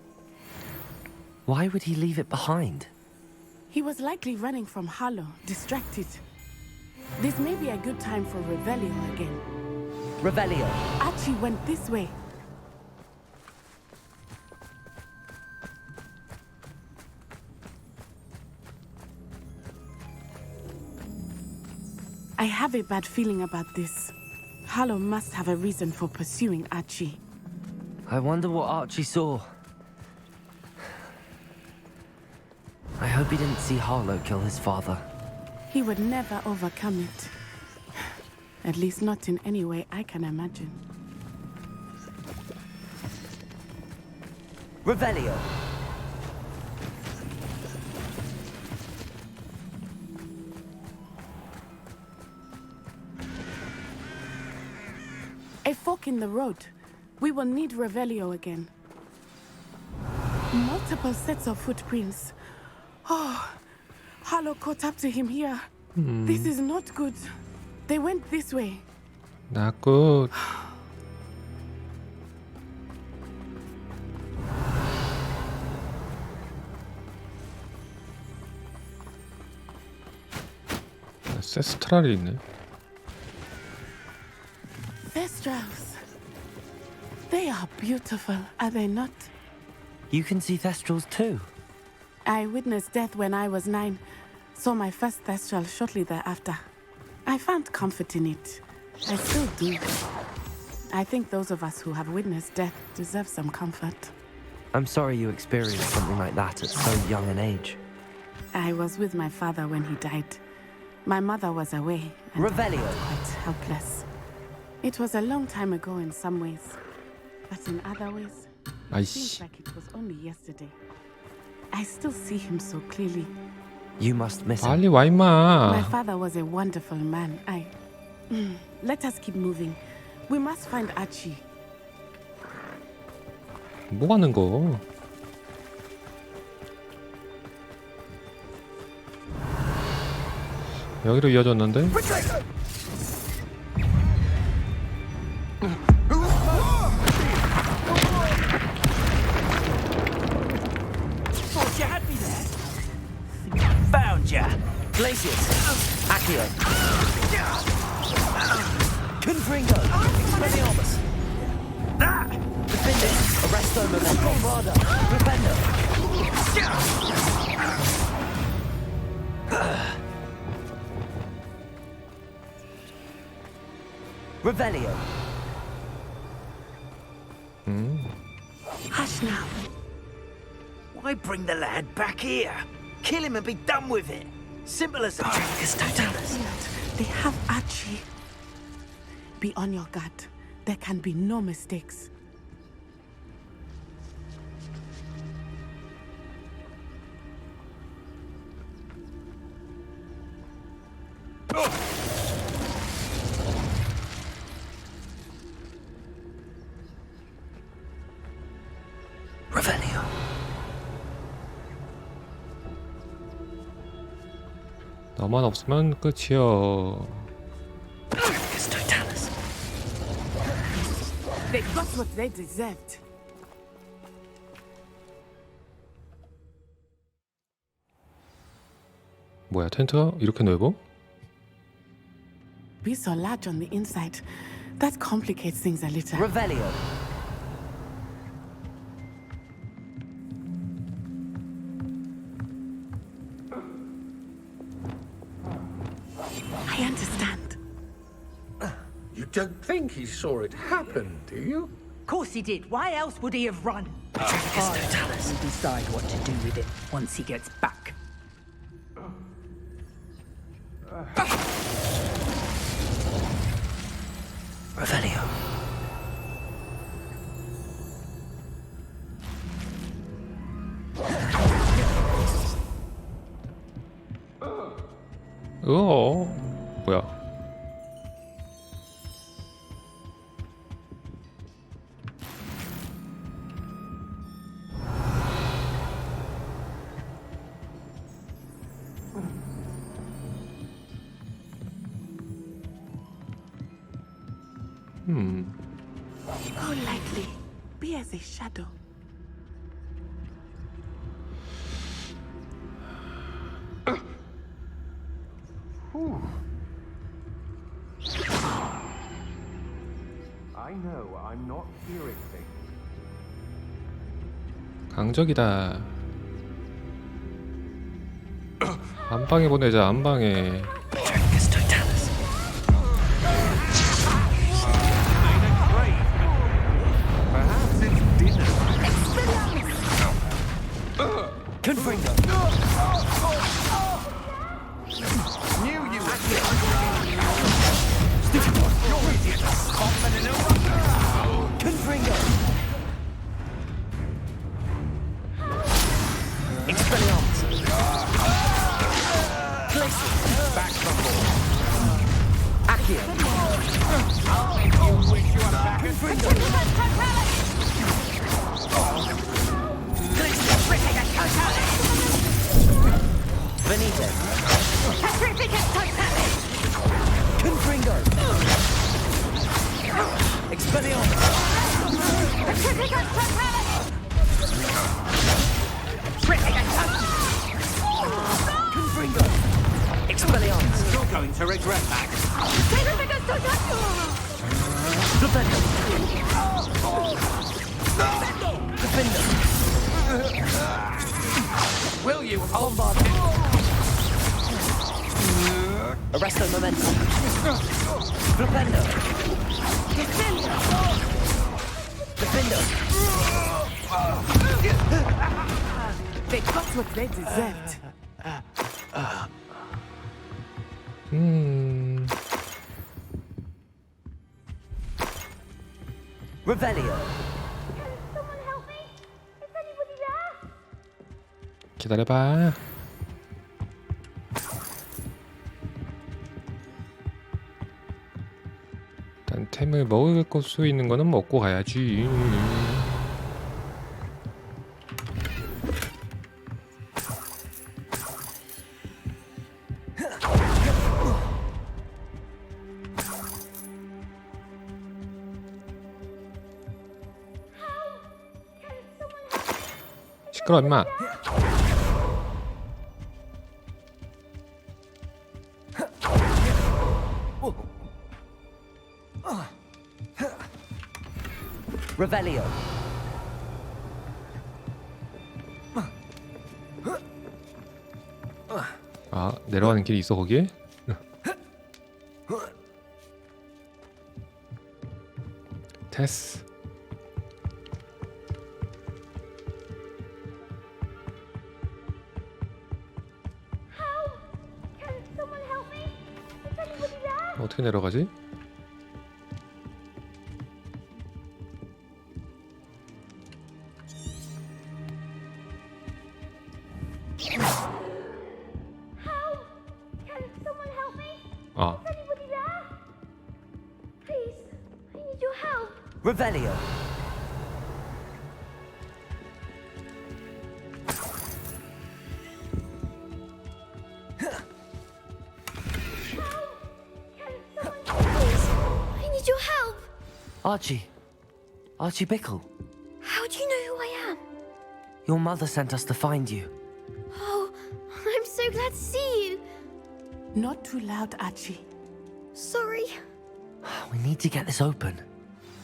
Why would he leave it behind? He was likely running from Harlow, distracted. This may be a good time for Revelio again. Revelio. Archie went this way. I have a bad feeling about this. Harlow must have a reason for pursuing Archie. I wonder what Archie saw. he didn't see Harlow kill his father. He would never overcome it. At least not in any way I can imagine. Revelio. A fork in the road. We will need Revelio again. Multiple sets of footprints. Oh, Harlow caught up to him here. This is not good. They went this way. Not good. 세스트랄이 있네. Thestrals. They are beautiful, are they not? You can see Thestrals too. I witnessed death when I was 9. Saw my first Thestral shortly thereafter. I found comfort in it. I still do. I think those of us who have witnessed death deserve some comfort. I'm sorry you experienced something like that at so young an age. I was with my father when he died. My mother was away and Revelio. quite helpless. It was a long time ago in some ways, but in other ways, it seems like it was only yesterday. I still see him so clearly. You must miss him. 빨리 와 임마. My father was a wonderful man. Let us keep moving. We must find Archie. 뭐 하는 거? 여기로 이어졌는데? Thought you had me there. Found ya. Glacius. Accio. Confringo. Expelliarmus. Defending. Arresto Memento. Rada. Defender. Revelio. Hush now. Why bring the lad back here? Kill him and be done with it. Simple as that. They have Archie. Be on your guard. There can be no mistakes. Revelio. 너만 없으면 끝이여. They got what they deserved. 뭐야, 텐트가 이렇게 넓어? Be so large on the inside. That complicates things a little. Revelio. I understand. You don't think he saw it happen, do you? Of course he did. Why else would he have run? I'll decide what to do with it once he gets back. Revelio. 뭐야? Go lightly. Be as a shadow. I know I'm not hearing things. 강적이다. 안방에 보내자. 안방에. Perhaps it's dinner. Confringo. Trident. Confringo. Expelliarmus. Confringo. Expelliarmus. You're going to regret that. Defender. Will you hold Arresto momentum. Flipendo. Defender. They got what they deserved. Revelio. 기다려봐. 일단 템을 먹을 수 있는 거는 먹고 가야지. 시끄러 임마. Revelio. 아, 내려가는 길이 있어 거기에? 테스. 어떻게 내려가지? 아, Revelio. Archie Bickle. How do you know who I am? Your mother sent us to find you. Oh, I'm so glad to see you. Not too loud, Archie. Sorry. We need to get this open.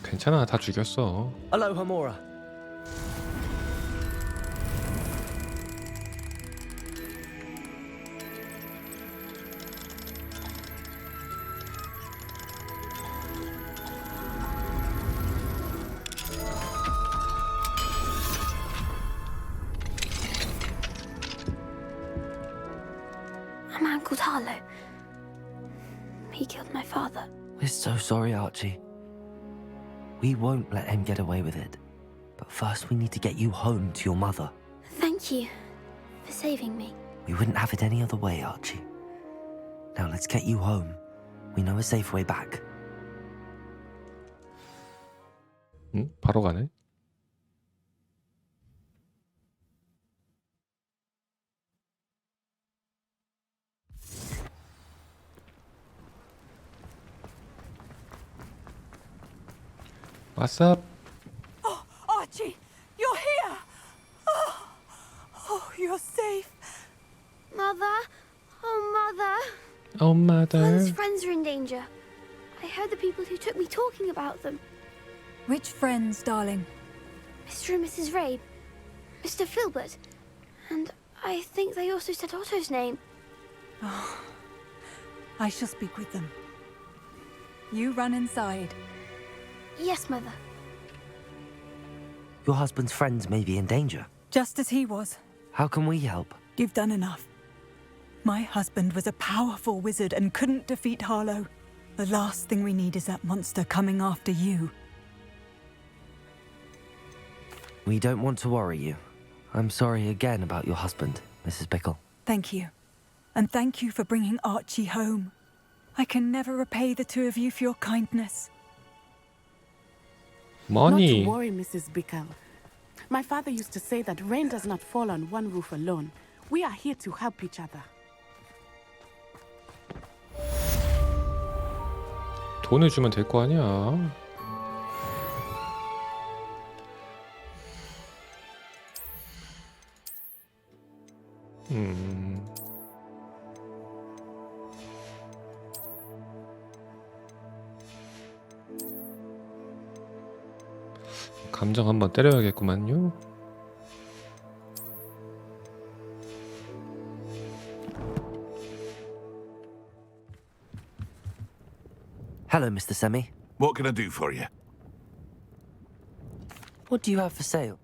괜찮아, 다 죽였어. Aloha Mora. A man called Harlow. He killed my father. We're so sorry, Archie. We won't let him get away with it. But first we need to get you home to your mother. Thank you for saving me. We wouldn't have it any other way, Archie. Now let's get you home. We know a safe way back. 응? 바로 가네. What's up? Oh, Archie, you're here! Oh, you're safe. Mother? Oh, Mother. Oh, mother. Father's friends are in danger. I heard the people who took me talking about them. Which friends, darling? Mr. and Mrs. Rabe, Mr. Filbert, and I think they also said Otto's name. Oh, I shall speak with them. You run inside. Yes, Mother. Your husband's friends may be in danger. Just as he was. How can we help? You've done enough. My husband was a powerful wizard and couldn't defeat Harlow. The last thing we need is that monster coming after you. We don't want to worry you. I'm sorry again about your husband, Mrs. Bickle. Thank you. And thank you for bringing Archie home. I can never repay the two of you for your kindness. Money. Not to worry, Mrs. Bickle. My father used to say that rain does not fall on one roof alone. We are here to help each other. 돈을 주면 될 거 아니야. 감정 한번 때려야겠구만요. Hello, Mr. Semi. What can I do for you? What do you have for sale?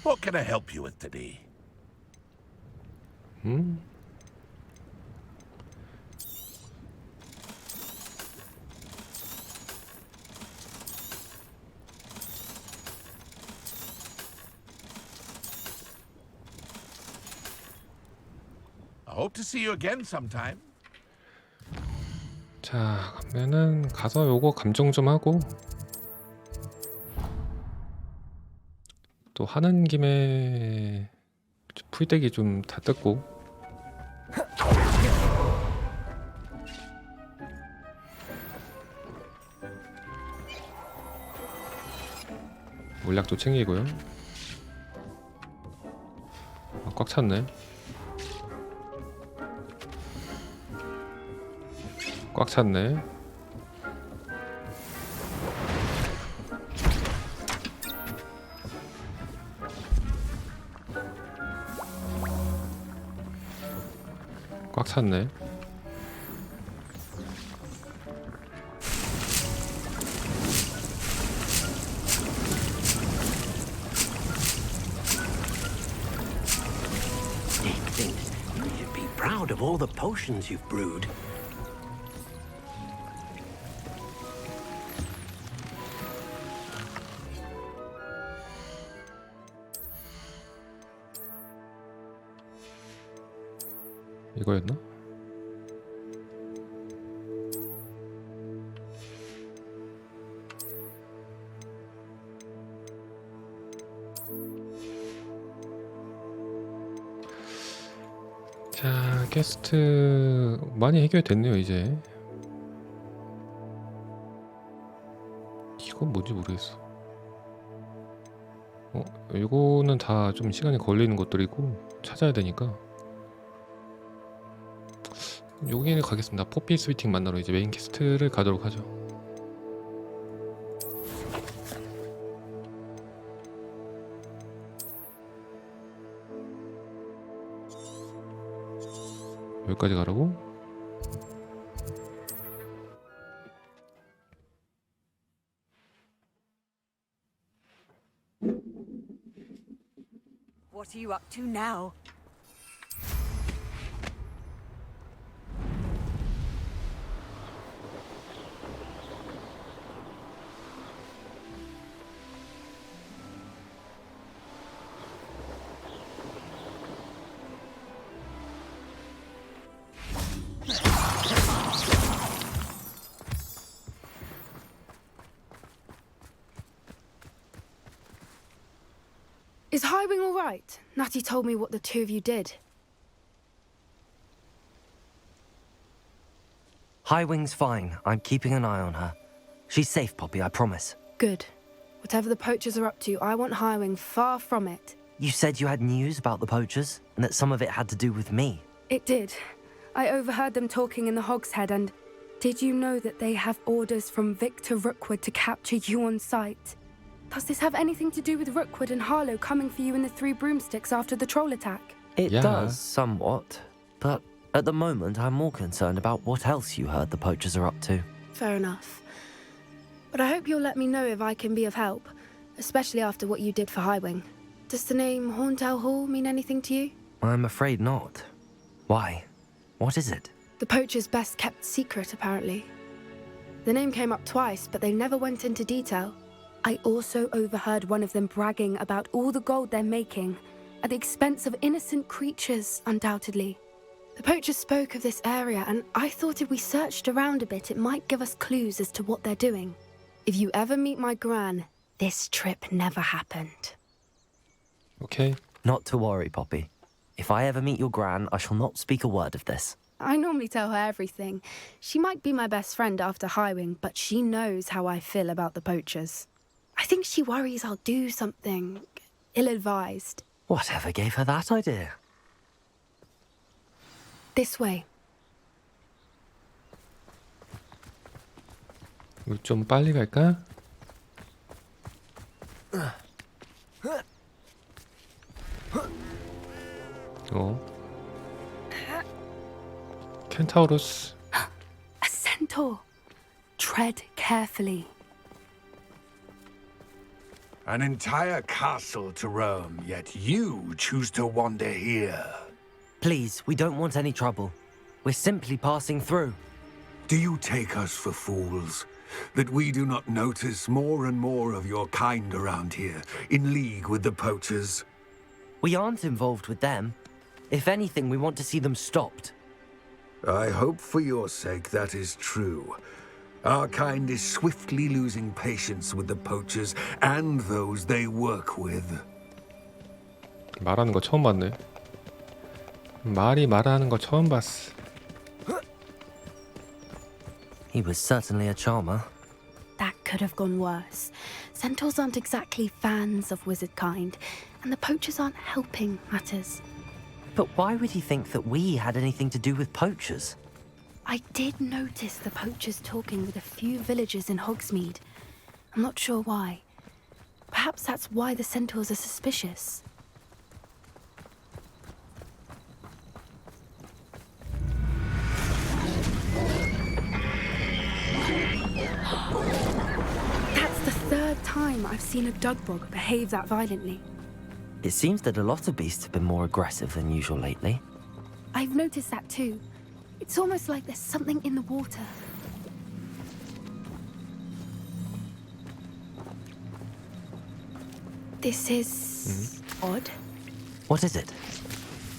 What can I help you with today? I hope to see you again sometime. 자, 그러면은 가서 요거 감정 좀 하고 또 하는 김에 풀떼기 좀 다 뜯고 물약도 챙기고요. 꽉 찼네. 꽉 찼네. 꽉 찼네. Nick thinks you should be proud of all the potions you've brewed. 이거였나? 자, 게스트 많이 해결됐네요. 이제 이건 뭔지 모르겠어. 이거는 다 좀 시간이 걸리는 것들이고 찾아야 되니까 여기는 가겠습니다. 포피 스위팅 만나러 이제 메인 캐스트를 가도록 하죠. 여기까지 가라고? What are you up to now? Is Highwing all right? Natty told me what the two of you did. Highwing's fine. I'm keeping an eye on her. She's safe, Poppy, I promise. Good. Whatever the poachers are up to, I want Highwing far from it. You said you had news about the poachers, and that some of it had to do with me. It did. I overheard them talking in the Hogshead, and did you know that they have orders from Victor Rookwood to capture you on sight? Does this have anything to do with Rookwood and Harlow coming for you in the Three Broomsticks after the troll attack? It does, somewhat. But at the moment, I'm more concerned about what else you heard the poachers are up to. Fair enough. But I hope you'll let me know if I can be of help, especially after what you did for Highwing. Does the name Horntail Hall mean anything to you? I'm afraid not. Why? What is it? The poacher's best kept secret, apparently. The name came up twice, but they never went into detail. I also overheard one of them bragging about all the gold they're making, at the expense of innocent creatures, undoubtedly. The poachers spoke of this area, and I thought if we searched around a bit, it might give us clues as to what they're doing. If you ever meet my gran, this trip never happened. Okay. Not to worry, Poppy. If I ever meet your gran, I shall not speak a word of this. I normally tell her everything. She might be my best friend after Highwing, but she knows how I feel about the poachers. I think she worries I'll do something ill-advised. Whatever gave her that idea? This way. 우리 좀 빨리 갈까? 켄타우로스. A centaur. Tread carefully. An entire castle to roam, yet you choose to wander here. Please, we don't want any trouble. We're simply passing through. Do you take us for fools? That we do not notice more and more of your kind around here, in league with the poachers? We aren't involved with them. If anything, we want to see them stopped. I hope for your sake that is true. Our kind is swiftly losing patience with the poachers and those they work with. 말하는 거 처음 봤네. 말이 말하는 거 처음 봤어. He was certainly a charmer. That could have gone worse. Centaurs aren't exactly fans of wizard kind, and the poachers aren't helping matters. But why would he think that we had anything to do with poachers? I did notice the poachers talking with a few villagers in Hogsmeade. I'm not sure why. Perhaps that's why the centaurs are suspicious. That's the third time I've seen a dugbog behave that violently. It seems that a lot of beasts have been more aggressive than usual lately. I've noticed that too. It's almost like there's something in the water. This is odd. What is it?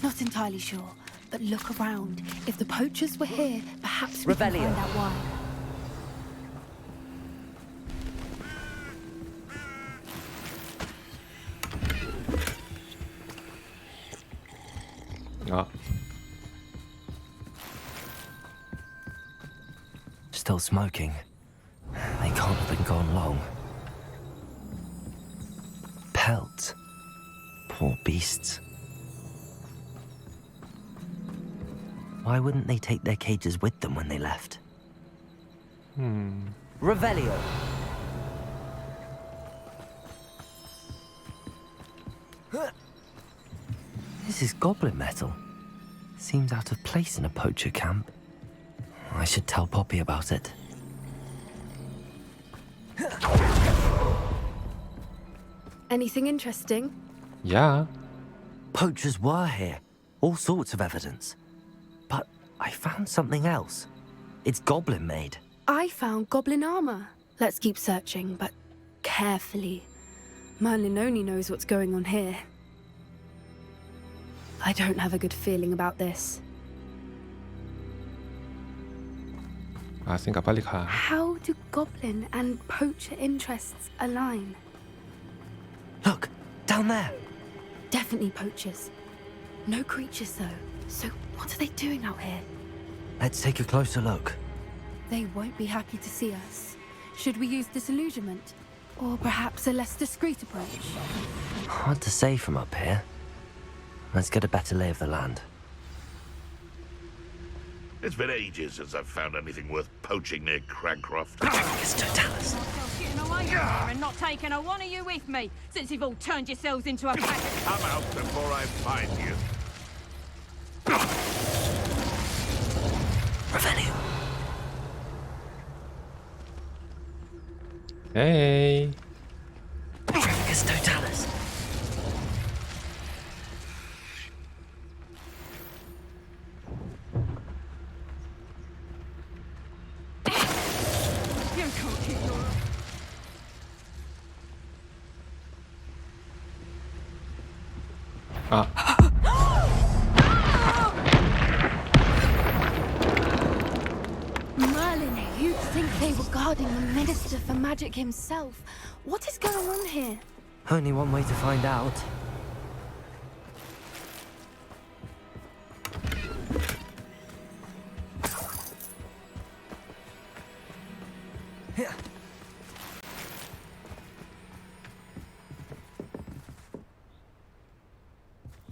Not entirely sure, but look around. If the poachers were here, perhaps we can Revelio. find out why. 아, Still smoking. They can't have been gone long. Pelts. Poor beasts. Why wouldn't they take their cages with them when they left? Revelio. This is goblin metal. Seems out of place in a poacher camp. I should tell Poppy about it. Anything interesting? 야. Poachers were here. All sorts of evidence. But I found something else. It's goblin made. I found goblin armor. Let's keep searching, but carefully. Merlin only knows what's going on here. I don't have a good feeling about this. 알았으니까 빨리 가. How do goblin and poacher interests align? Look, down there. Definitely poachers. No creatures though. So what are they doing out here? Let's take a closer look. They won't be happy to see us. Should we use disillusionment? Or perhaps a less discreet approach? Hard to say from up here. Let's get a better lay of the land. It's been ages since I've found anything worth poaching near Cragcroft. It's Totalis. Getting away from here and not taking a one of you with me, since you've all turned yourselves into a pack of... Come out before I find you. Revelio. Hey. It's Totalis. You can't keep your... 아. Merlin, you'd think they were guarding the Minister for Magic himself. What is going on here? Only one way to find out.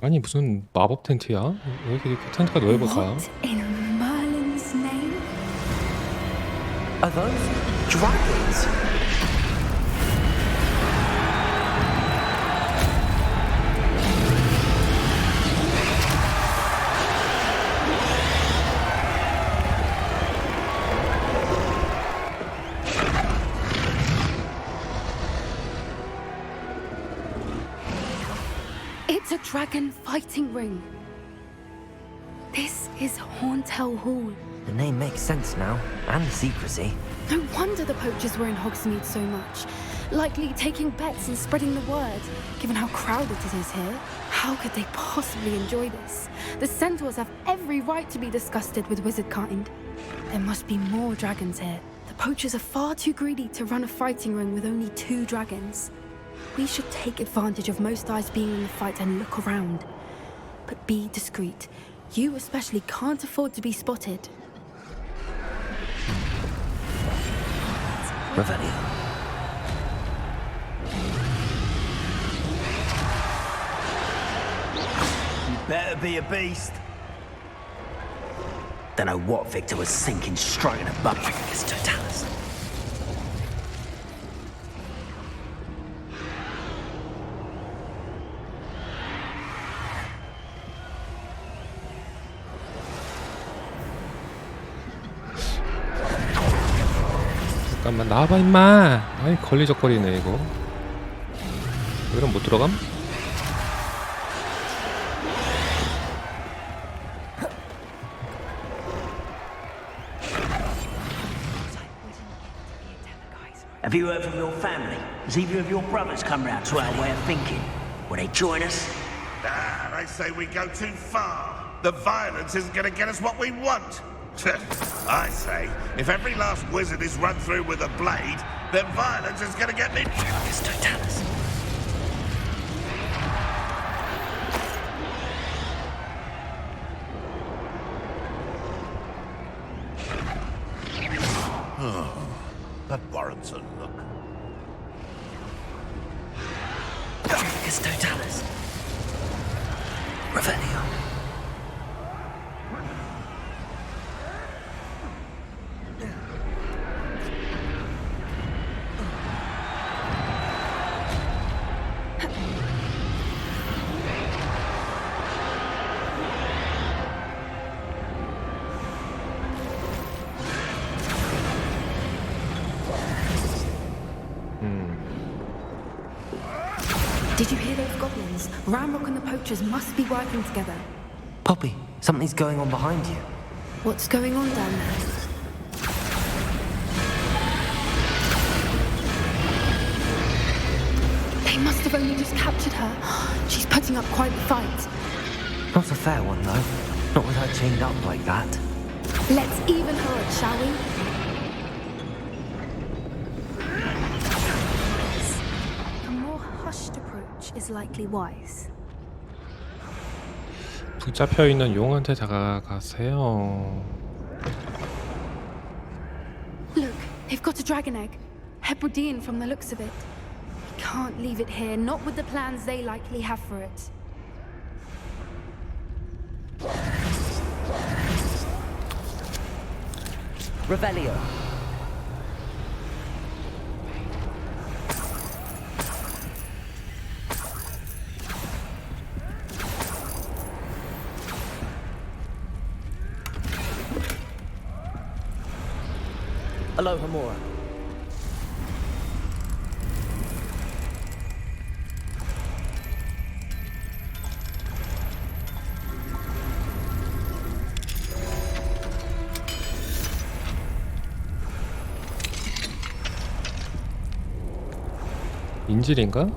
아니 무슨 마법 텐트야? 왜 이렇게 텐트가 넓을까? What in Merlin's name? Are those dragons? It's a dragon fighting ring. This is Hauntel Hall. The name makes sense now, and the secrecy. No wonder the poachers were in Hogsmeade so much. Likely taking bets and spreading the word, given how crowded it is here. How could they possibly enjoy this? The centaurs have every right to be disgusted with wizard kind. There must be more dragons here. The poachers are far too greedy to run a fighting ring with only 2 dragons. We should take advantage of most eyes being in the fight and look around. But be discreet. You especially can't afford to be spotted. Revelio. You better be a beast. Don't know what Victor was sinking straight in a bucket. It's Totalis. 잠깐만 나와봐 임마. 아이 걸리적거리네 이거. 이러면 못 들어감? Have you heard from your family? Has either of your brothers come round to our way of thinking? Will they join us? Ah, they say we go too far. The violence isn't going to get us what we want. I say, if every last wizard is run through with a blade, then violence is going to get me... It's Totalis. That warrants a look. It's Totalis. Revelio. Did you hear those goblins? Ramrock and the poachers must be working together. Poppy, something's going on behind you. What's going on down there? They must have only just captured her. She's putting up quite the fight. Not a fair one, though. Not with her chained up like that. Let's even her up, shall we? A more hushed approach is likely wise. 붙잡혀 있는 용한테 다가가세요. Look, they've got a dragon egg. Hebridean from the looks of it. We can't leave it here, not with the plans they likely have for it. Revelio. Aloha Mora. 인질인가?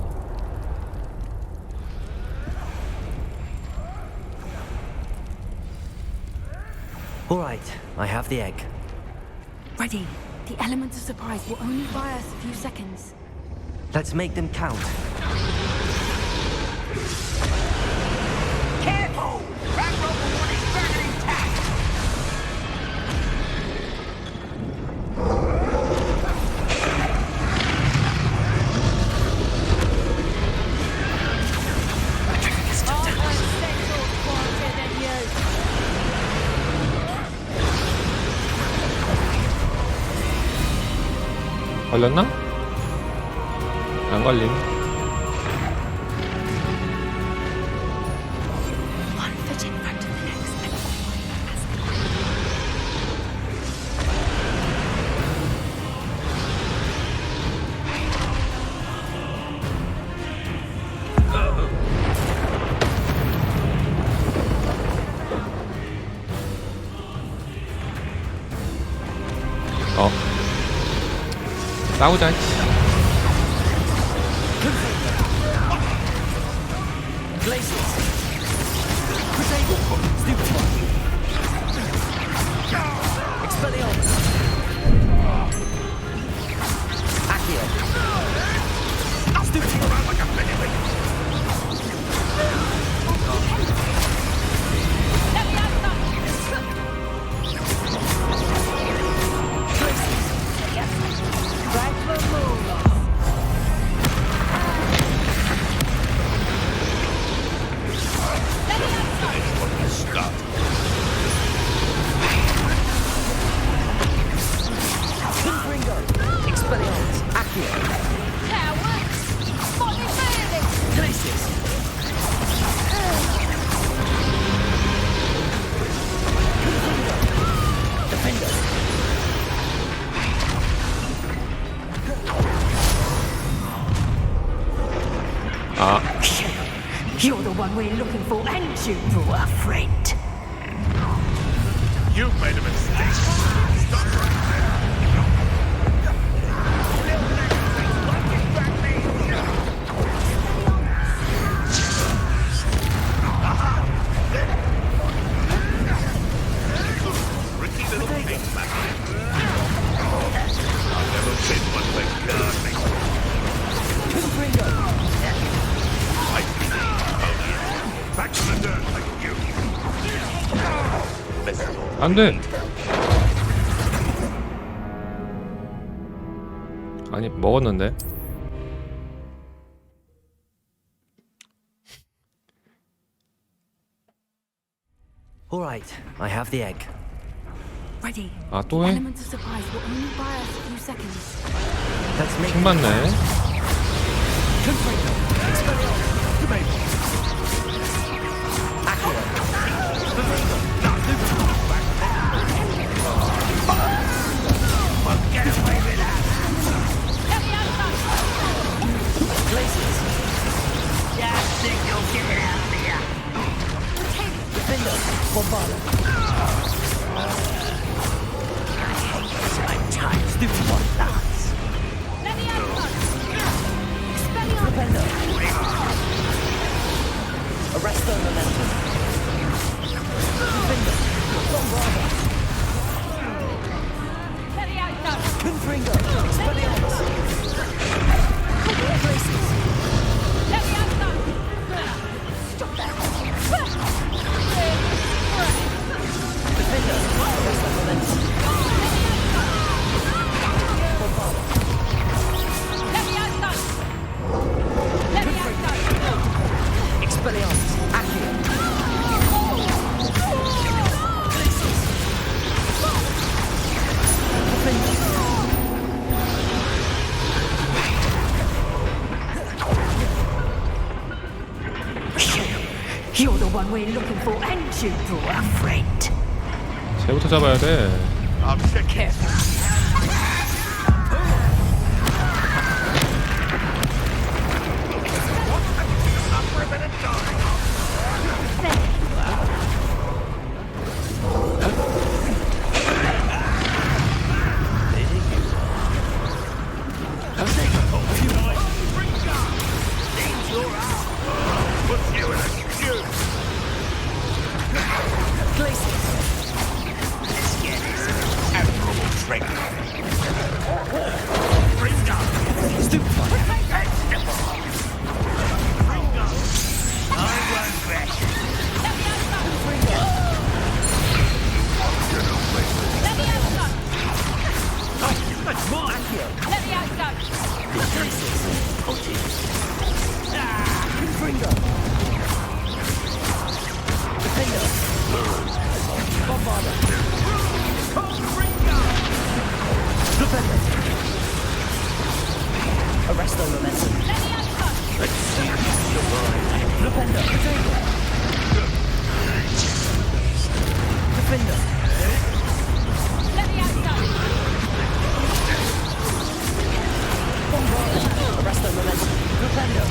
All right, I have the egg. Ready. The element of surprise will only buy us a few seconds. Let's make them count. Careful! Ramrock will want his dragon intact! 걸렸나? 안 걸림. 싸우자. You're the one we're looking for, and you brought a friend. You made a mistake. Stop right there. Ricky little thing back there. I've never been one for gardening. Back to the dirt like you. 안 돼. 아니, 먹었는데. All right, I have the egg. Ready. 아, 또 해? Element of surprise will only buy us a few seconds. Let's make 킹 맞네. You're the one we're looking for, and you brought a friend. 쟤부터 잡아야 돼. Careful. Defender. Let me outside. Bombard. Arrest the momentum. Defender.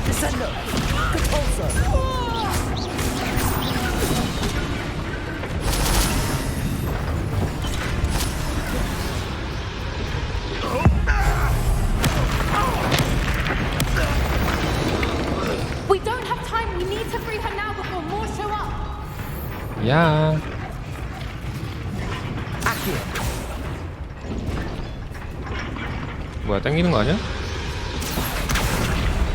Descender. Repulsor. We don't have time. We need to free her now before more show up. 야. 뭐야, 당기는 거 아니야?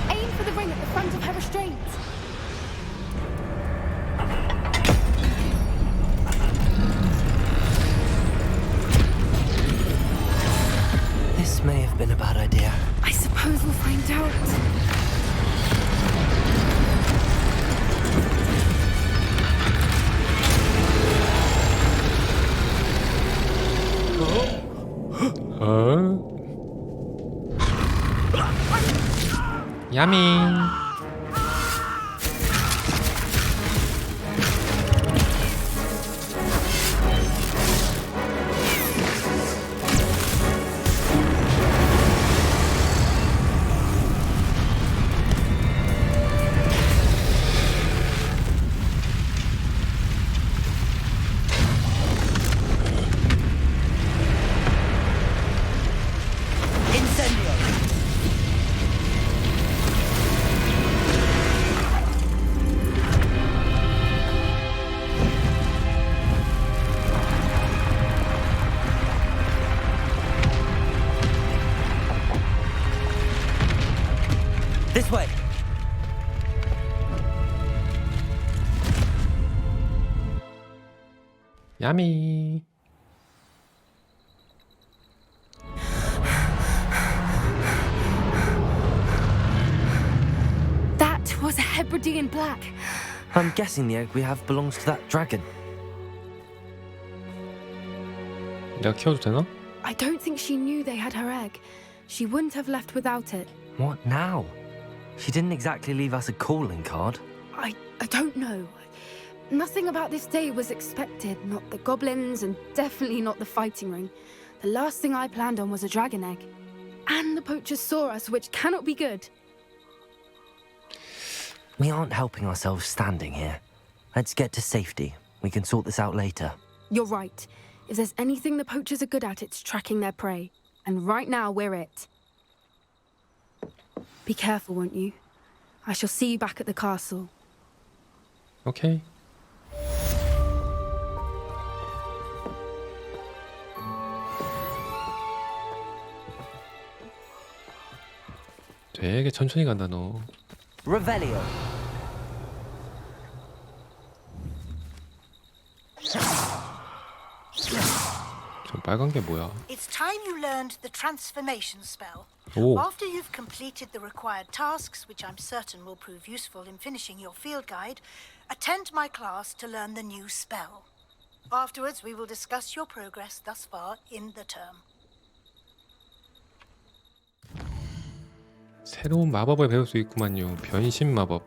Aim for the ring at the front of her restraint. This may have been a bad idea. I suppose we'll find out. 야미. This way. 야미. That was a Hebridean black. I'm guessing the egg we have belongs to that dragon. 내가 키워도 되나? I don't think she knew they had her egg. She wouldn't have left without it. What now? She didn't exactly leave us a calling card. I don't know. Nothing about this day was expected. Not the goblins and definitely not the fighting ring. The last thing I planned on was a dragon egg. And the poachers saw us, which cannot be good. We aren't helping ourselves standing here. Let's get to safety. We can sort this out later. You're right. If there's anything the poachers are good at, it's tracking their prey. And right now, we're it. Be careful, won't you? I shall see you back at the castle. 오케이. 되게 천천히 간다 너. Revelio. 저 빨간 게 뭐야? It's time you learned the transformation spell. 오. After you've completed the required tasks, which I'm certain will prove useful in finishing your field guide, attend my class to learn the new spell. Afterwards, we will discuss your progress thus far in the term. 새로운 마법을 배울 수 있구만요. 변신 마법.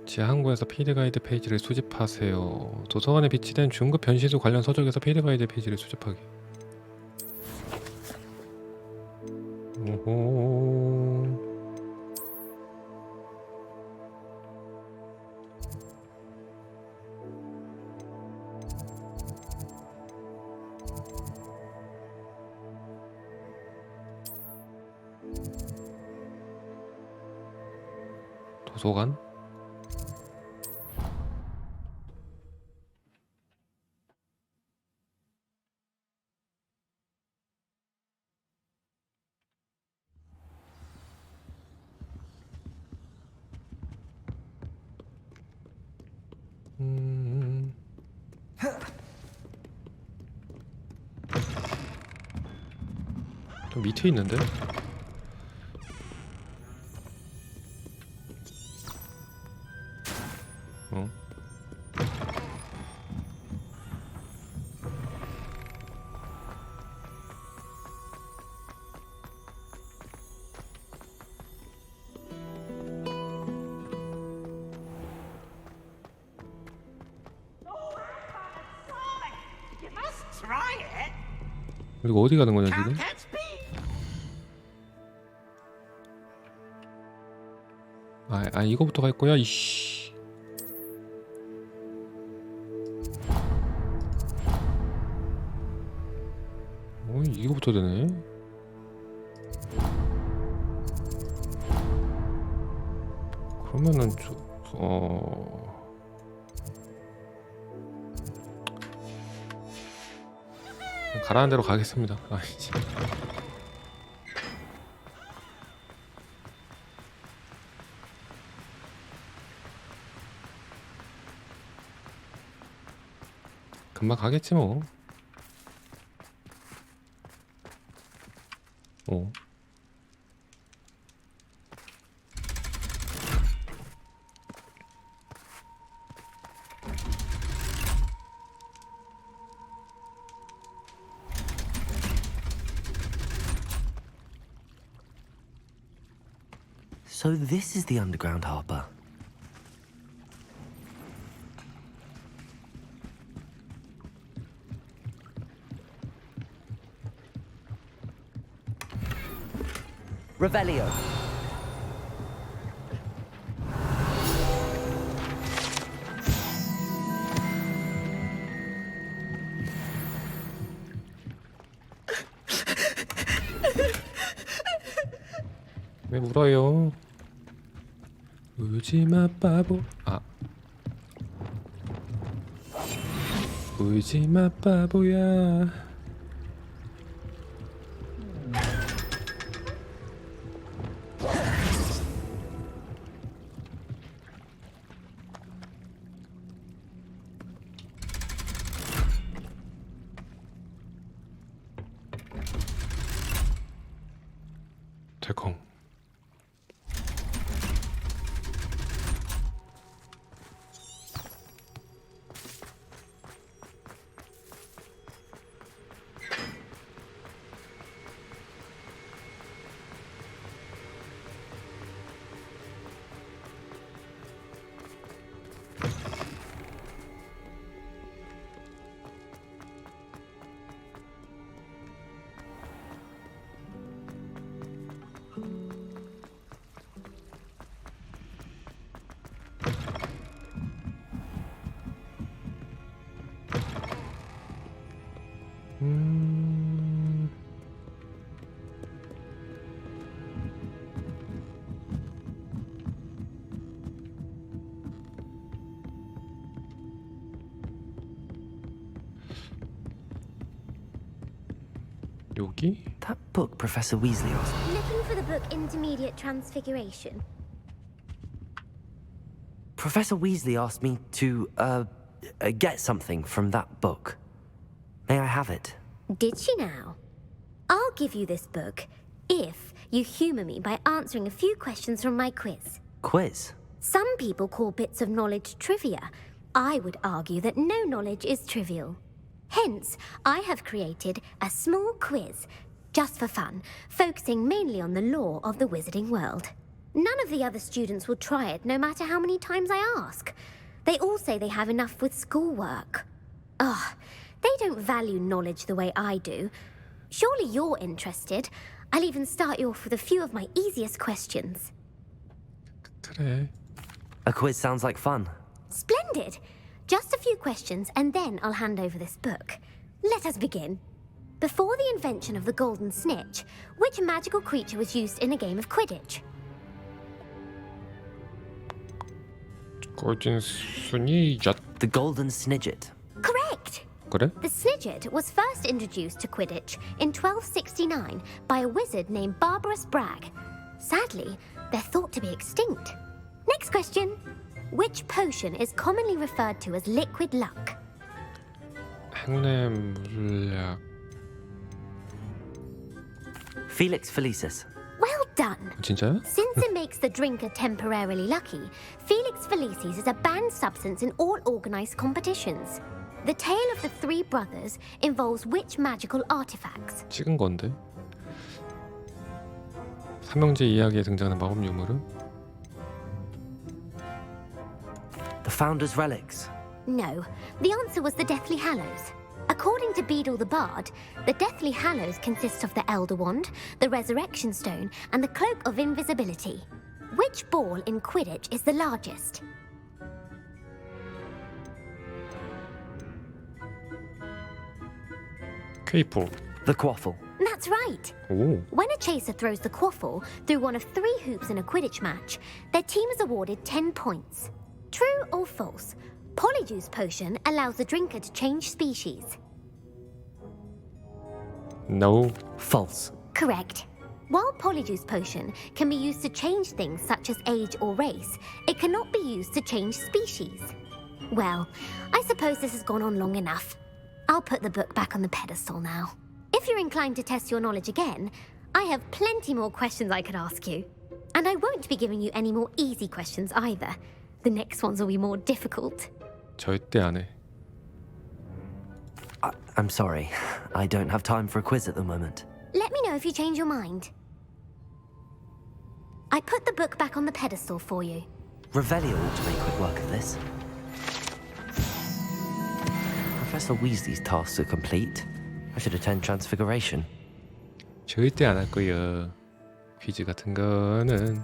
지하 항구에서 필드 가이드 페이지를 수집하세요. 도서관에 비치된 중급 변신술 관련 서적에서 필드 가이드 페이지를 수집하기. 오호. 도서관? 좀 밑에 있는데? 어? 그리고 어디 가는 거냐 지금? 이거부터 갈 거야 이씨. 이거부터 되네. 그러면은 가라는 대로 가겠습니다. 아이씨. 금방 가겠지 뭐. So this is the underground harbour. Revelio. 왜 울어요? 울지마 바보. 울지마 바보야. 덜컹. 여기? That book Professor Weasley asked. Looking for the book Intermediate Transfiguration. Professor Weasley asked me to, get something from that book. May I have it? Did she now? I'll give you this book if you humour me by answering a few questions from my quiz. Quiz? Some people call bits of knowledge trivia. I would argue that no knowledge is trivial. Hence, I have created a small quiz, just for fun, focusing mainly on the lore of the wizarding world. None of the other students will try it, no matter how many times I ask. They all say they have enough with schoolwork. They don't value knowledge the way I do. Surely you're interested. I'll even start you off with a few of my easiest questions. 그래. A quiz sounds like fun. Splendid! Just a few questions, and then I'll hand over this book. Let us begin. Before the invention of the golden snitch, which magical creature was used in a game of Quidditch? golden snidget. The golden snidget. Correct! 그래? The snidget was first introduced to Quidditch in 1269 by a wizard named Barbarous Bragg. Sadly, they're thought to be extinct. Next question. Which potion is commonly referred to as liquid luck? 행운의 물약. Felix Felicis. Well done. 진짜요? Since it makes the drinker temporarily lucky, Felix Felicis is a banned substance in all organized competitions. The tale of the three brothers involves which magical artifacts? 찍은 건데. 삼형제 이야기에 등장하는 마법 유물은? The Founder's Relics. No, the answer was the Deathly Hallows. According to Beadle the Bard, the Deathly Hallows consist of the Elder Wand, the Resurrection Stone, and the Cloak of Invisibility. Which ball in Quidditch is the largest? K-pop. The quaffle. That's right. 오. When a chaser throws the quaffle through one of 3 hoops in a Quidditch match, their team is awarded 10 points. True or false? Polyjuice Potion allows the drinker to change species. No. False. Correct. While Polyjuice Potion can be used to change things such as age or race, it cannot be used to change species. Well, I suppose this has gone on long enough. I'll put the book back on the pedestal now. If you're inclined to test your knowledge again, I have plenty more questions I could ask you. And I won't be giving you any more easy questions either. The next ones will be more difficult. 절대 안 해. I'm sorry. I don't have time for a quiz at the moment. Let me know if you change your mind. I put the book back on the pedestal for you. Revelio ought to make quick work of this. Professor Weasley's tasks are complete. I should attend Transfiguration. 절대 안 할 거예요. 퀴즈 같은 거는.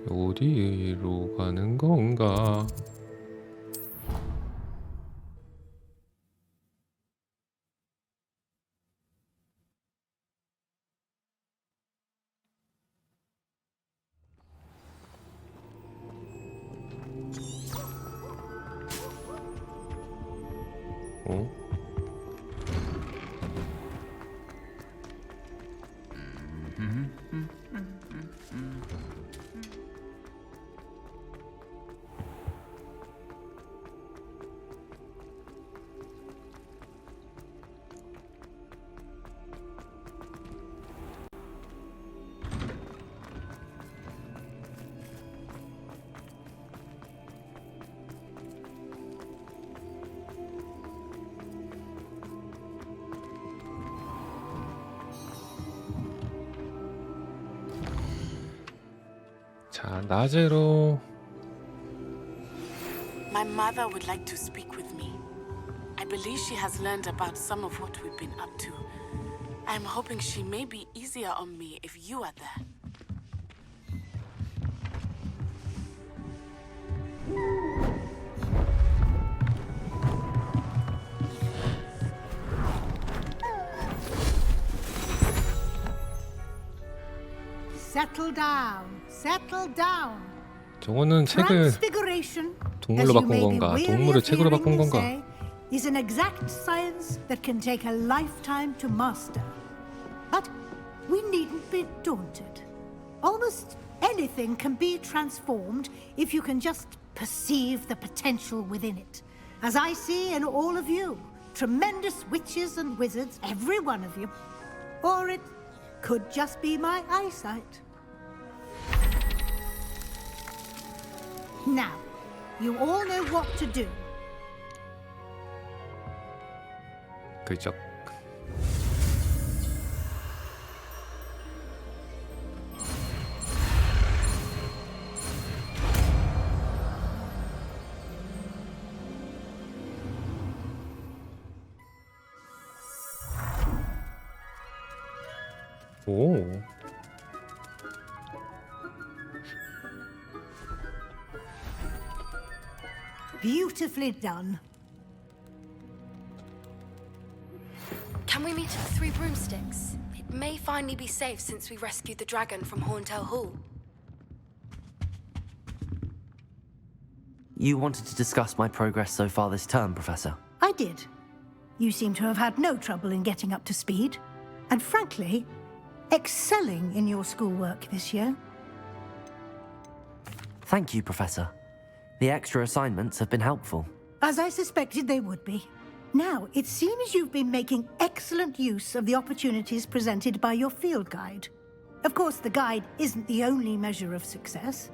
어디로 가는 건가? 어? 자, 낮으로. My mother would like to speak with me. I believe she has learned about some of what we've been up to. I'm hoping she may be easier on me if you are there. Settle down. Settle down. 저거는 책을 Transfiguration, 동물로 as you 바꾼 may be 건가? weary 동물을 of 책으로 hearing 바꾼 me 건가? say, is an exact science that can take a lifetime to master. But we needn't be daunted. Almost anything can be transformed if you can just perceive the potential within it. As I see in all of you, tremendous witches and wizards, every one of you. Or it could just be my eyesight. Now, you all know what to do. 그죠. 오. Beautifully done. Can we meet at the Three Broomsticks? It may finally be safe since we rescued the dragon from Horntail Hall. You wanted to discuss my progress so far this term, Professor? I did. You seem to have had no trouble in getting up to speed. And frankly, excelling in your schoolwork this year. Thank you, Professor. The extra assignments have been helpful. As I suspected they would be. Now, it seems you've been making excellent use of the opportunities presented by your field guide. Of course, the guide isn't the only measure of success.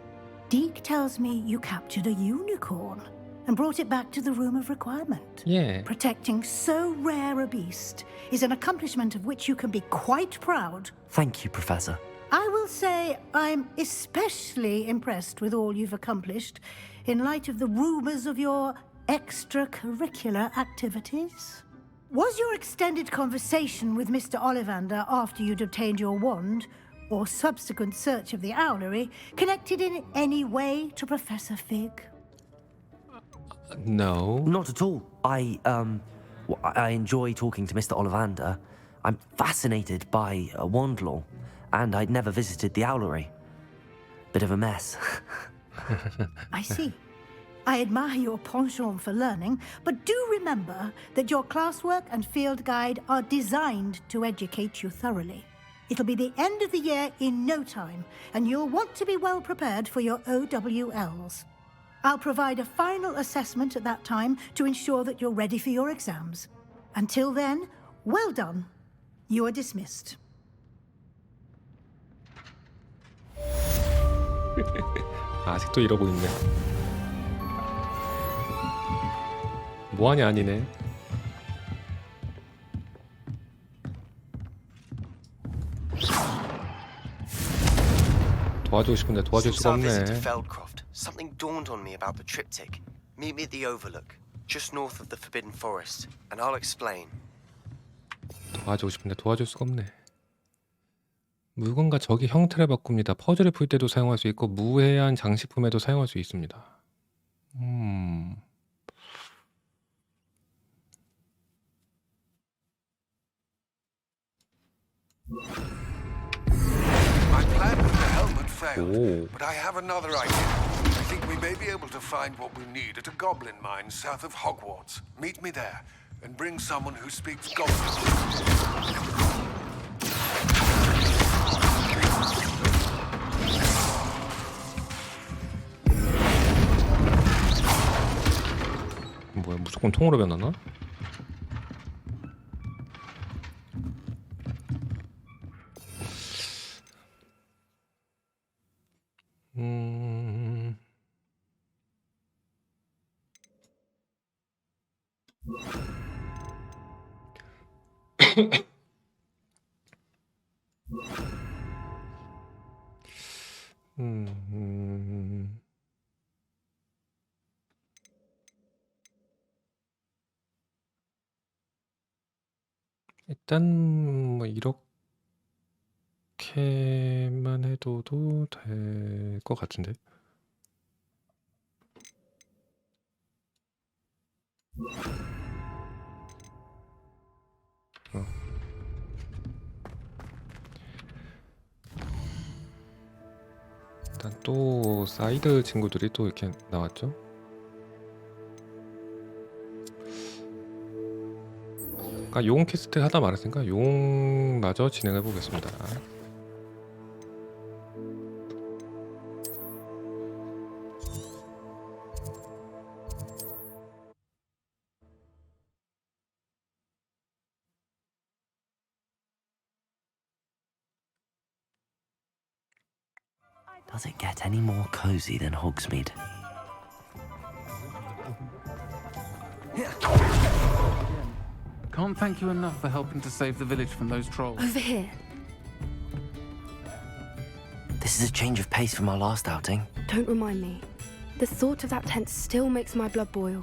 Deke tells me you captured a unicorn and brought it back to the Room of Requirement. Yeah. Protecting so rare a beast is an accomplishment of which you can be quite proud. Thank you, Professor. I will say I'm especially impressed with all you've accomplished in light of the rumors of your extracurricular activities? Was your extended conversation with Mr. Ollivander after you'd obtained your wand, or subsequent search of the owlery, connected in any way to Professor Fig? No. Not at all. I enjoy talking to Mr. Ollivander. I'm fascinated by wand lore, and I'd never visited the owlery. Bit of a mess. I see. I admire your penchant for learning, but do remember that your classwork and field guide are designed to educate you thoroughly. It'll be the end of the year in no time, and you'll want to be well prepared for your OWLs. I'll provide a final assessment at that time to ensure that you're ready for your exams. Until then, well done. You are dismissed. 아직도 이러고 있네. 뭐하냐 아니네. 도와주고 싶은데 도와줄 수가 없네. Something dawned on me about the triptych. Meet me at the Overlook, just north of the Forbidden Forest, and I'll explain. 도와주고 싶은데 도와줄 수가 없네. 물건과 적의 형태를 바꿉니다. 퍼즐을 풀 때도 사용할 수 있고 무해한 장식품에도 사용할 수 있습니다. My plan with the helmet failed, but I have another idea. I think we may be able to find what we need at a goblin mine south of Hogwarts. Meet me there, and bring someone who speaks goblin. 뭐야, 무조건 통으로 변하나? 일단 뭐 이렇게만 해둬도 될 것 같은데. 일단 또 사이드 친구들이 또 이렇게 나왔죠. 아까 용 퀘스트 하다 말았으니까 용마저 진행해 보겠습니다. Does it get any more cozy than Hogsmeade? Can't thank you enough for helping to save the village from those trolls. Over here. This is a change of pace from our last outing. Don't remind me. The thought of that tent still makes my blood boil.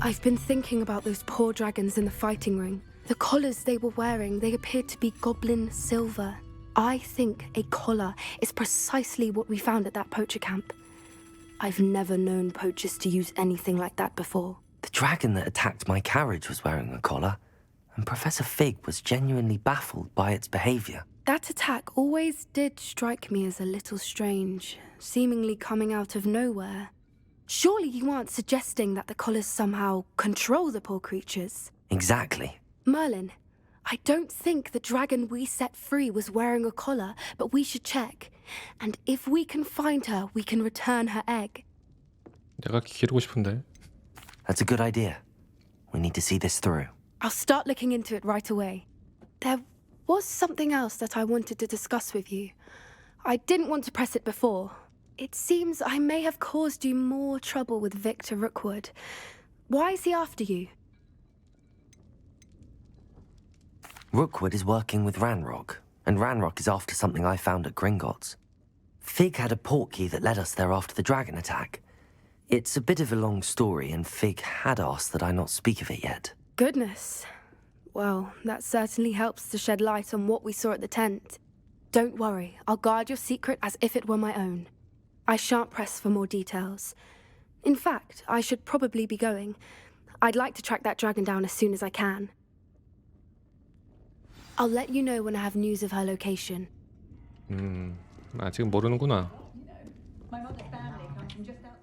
I've been thinking about those poor dragons in the fighting ring. The collars they were wearing, they appeared to be goblin silver. I think a collar is precisely what we found at that poacher camp. I've never known poachers to use anything like that before. The dragon that attacked my carriage was wearing a collar, and Professor Fig was genuinely baffled by its behavior. That attack always did strike me as a little strange, seemingly coming out of nowhere. Surely you aren't suggesting that the collars somehow control the poor creatures? Exactly. Merlin, I don't think the dragon we set free was wearing a collar, but we should check. And if we can find her, we can return her egg. 내가 기르고 싶은데. That's a good idea. We need to see this through. I'll start looking into it right away. There was something else that I wanted to discuss with you. I didn't want to press it before. It seems I may have caused you more trouble with Victor Rookwood. Why is he after you? Rookwood is working with Ranrock, and Ranrock is after something I found at Gringotts. Fig had a portkey that led us there after the dragon attack. It's a bit of a long story, and Fig had asked that I not speak of it yet. Goodness. Well, that certainly helps to shed light on what we saw at the tent. Don't worry, I'll guard your secret as if it were my own. I shan't press for more details. In fact, I should probably be going. I'd like to track that dragon down as soon as I can. I'll let you know when I have news of her location. 아직 모르는구나. My mother's family comes from just outside.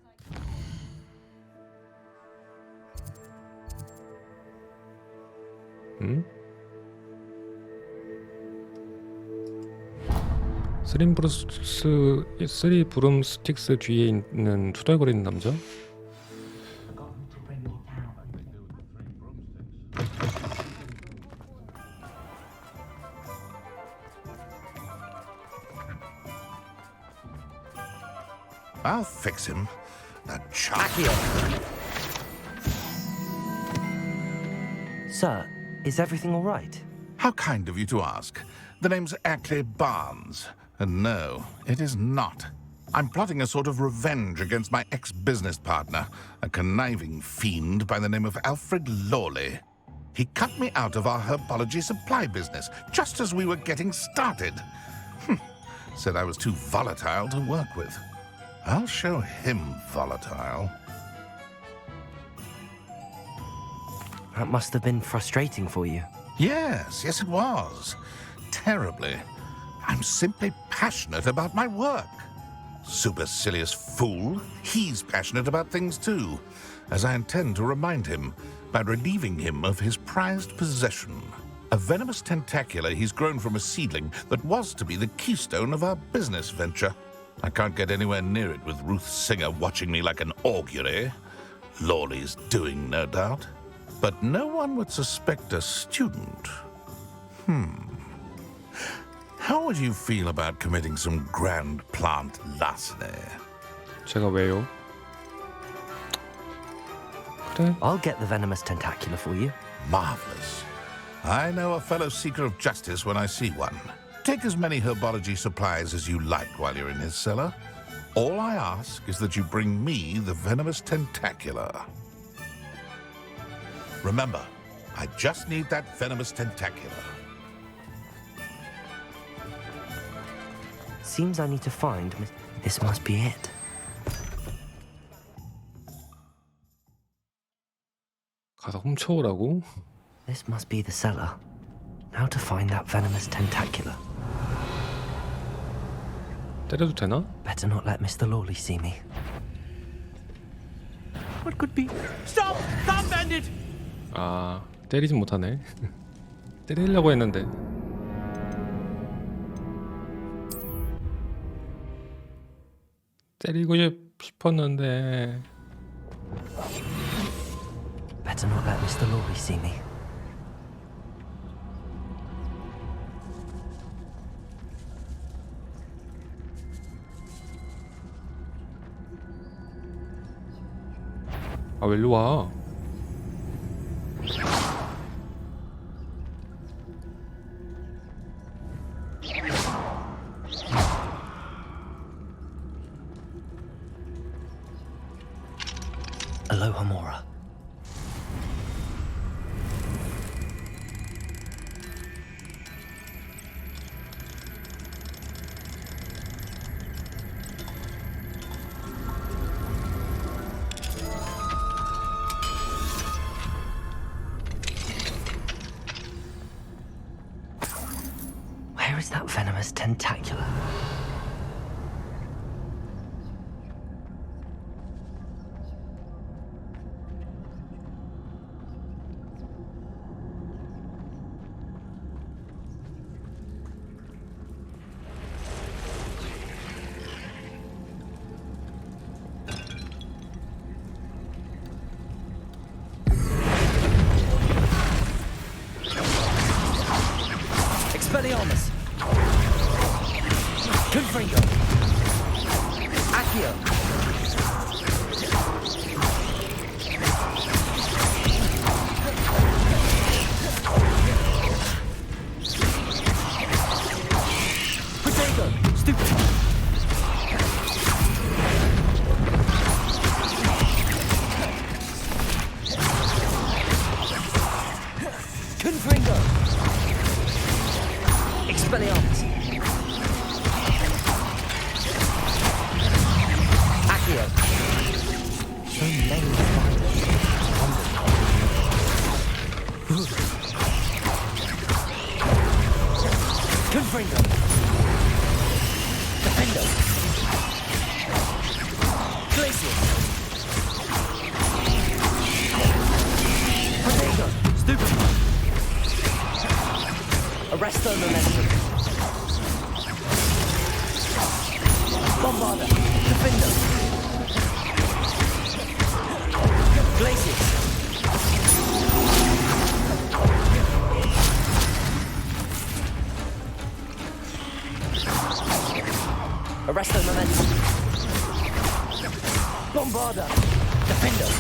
쓰리 브룸스틱스 뒤에 있는 투덜거리는 남자? I'll fix him. That chap. Sir, is everything all right? How kind of you to ask. The name's Ackley Barnes. And no, it is not. I'm plotting a sort of revenge against my ex-business partner, a conniving fiend by the name of Alfred Lawley. He cut me out of our herbology supply business just as we were getting started. Said I was too volatile to work with. I'll show him volatile. That must have been frustrating for you. Yes, it was. Terribly. I'm simply passionate about my work. Supercilious fool. He's passionate about things too, as I intend to remind him by relieving him of his prized possession. A venomous tentacula he's grown from a seedling that was to be the keystone of our business venture. I can't get anywhere near it with Ruth Singer watching me like an augury. Lawley's doing, no doubt. But no one would suspect a student. How would you feel about committing some grand plant larceny? 제가 왜요? 그래. I'll get the venomous tentacula for you. Marvelous. I know a fellow seeker of justice when I see one. Take as many herbology supplies as you like while you're in his cellar. All I ask is that you bring me the venomous tentacula. Remember, I just need that venomous tentacula. Seems I need to find... This must be it. 가서 훔쳐오라고? This must be the cellar. Now to find that venomous tentacula. 때려도 되나? Better not let Mr. Lawley see me. What could be? Stop! Stop, bandit! 아, 때리진 못하네. 때리려고 했는데. 때리고 싶었는데. Better not let Mr. Lawley see me. 아, 왜 일로 와? Aloha Mora. Where is that venomous tentacula? Expelliarmus! Confringo! Accio! Protego! Stupid! Bombarder! Defender! Glacius! Arresto Momentum! Bombarder! Defender!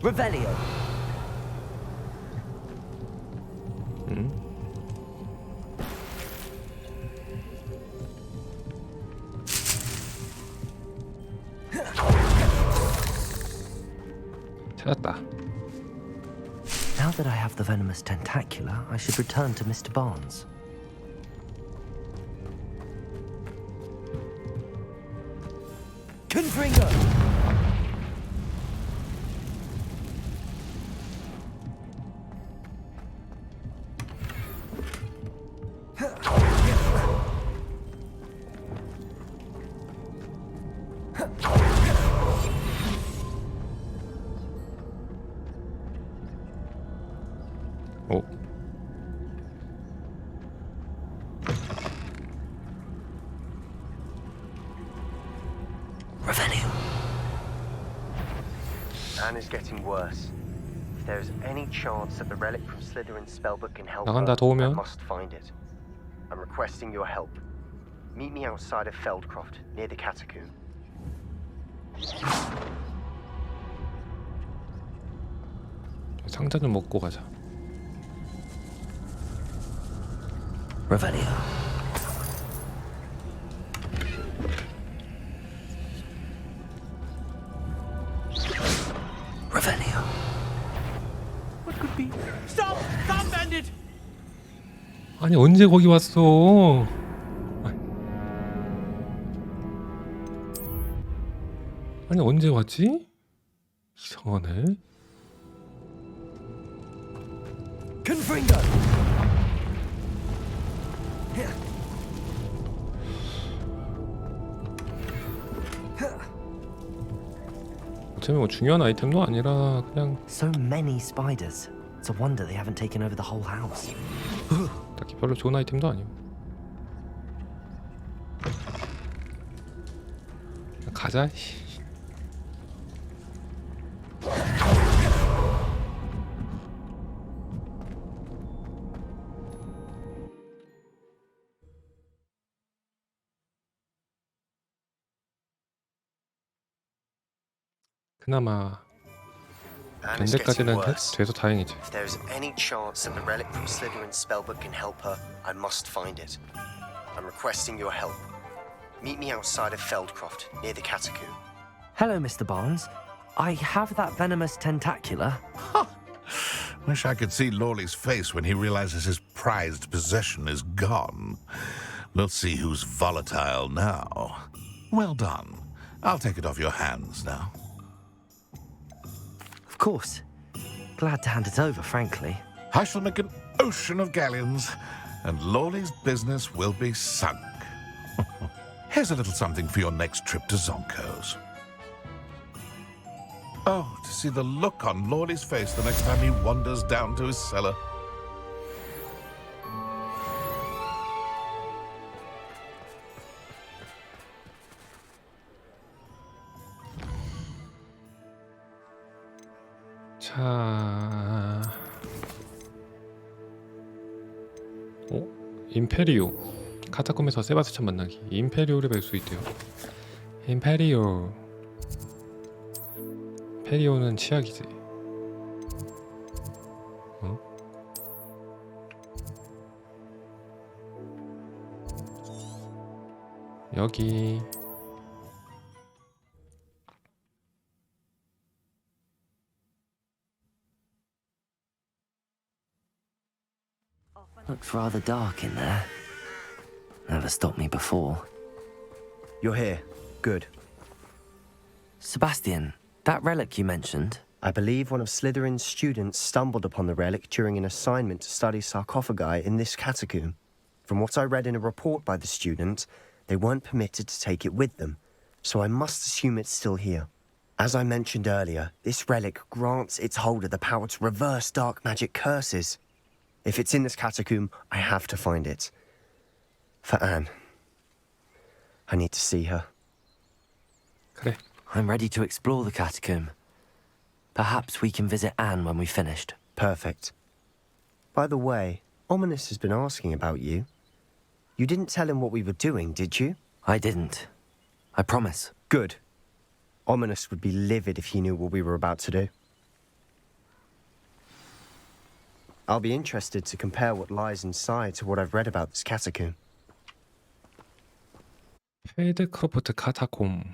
Revelio. 찾았다. Now that I have the venomous tentacula, I should return to Mr. Barnes. Confringo! 오. Revenue. Anne is getting worse. If there is any chance that the relic from Slytherin's spellbook can help 나간다, her, I 도우면. must find it. I'm requesting your help. Meet me outside of Feldcroft, near the catacomb. 상자 좀 먹고 가자. Revelio. Revelio. What could be? Stop! Stop, bandit! 아니 언제 거기 왔어? 아니 언제 왔지? 이상하네. Confringo. 어차피 뭐 중요한 아이템도 아니라 그냥 So many spiders. It's a wonder they haven't taken over the whole house. 딱히 별로 좋은 아이템도 아니고. 그냥 가자. 그나마 현재까지는 돼서 다행이지. If there is any chance that the relic from Slytherin's spellbook can help her, I must find it. I'm requesting your help. Meet me outside of Feldcroft, near the catacomb. Hello, Mr. Barnes. I have that venomous tentacula. Wish I could see Lawley's face when he realizes his prized possession is gone. We'll see who's volatile now. Well done. I'll take it off your hands now. Of course. Glad to hand it over, frankly. I shall make an ocean of galleons, and Lawley's business will be sunk. Here's a little something for your next trip to Zonko's. Oh, to see the look on Lawley's face the next time he wanders down to his cellar. 자, 임페리오. 카타콤에서 세바스찬 만나기. 임페리오를 뵐 수 있대요. 임페리오. 페리오는 치약이지. 여기. Looks rather dark in there. Never stopped me before. You're here. Good. Sebastian, that relic you mentioned. I believe one of Slytherin's students stumbled upon the relic during an assignment to study sarcophagi in this catacomb. From what I read in a report by the student, they weren't permitted to take it with them, so I must assume it's still here. As I mentioned earlier, this relic grants its holder the power to reverse dark magic curses. If it's in this catacomb, I have to find it. For Anne. I need to see her. 그래. I'm ready to explore the catacomb. Perhaps we can visit Anne when we've finished. Perfect. By the way, Ominous has been asking about you. You didn't tell him what we were doing, did you? I didn't. I promise. Good. Ominous would be livid if he knew what we were about to do. I'll be interested to compare what lies inside to what I've read about this catacomb. 페이드크로프트 카타콤.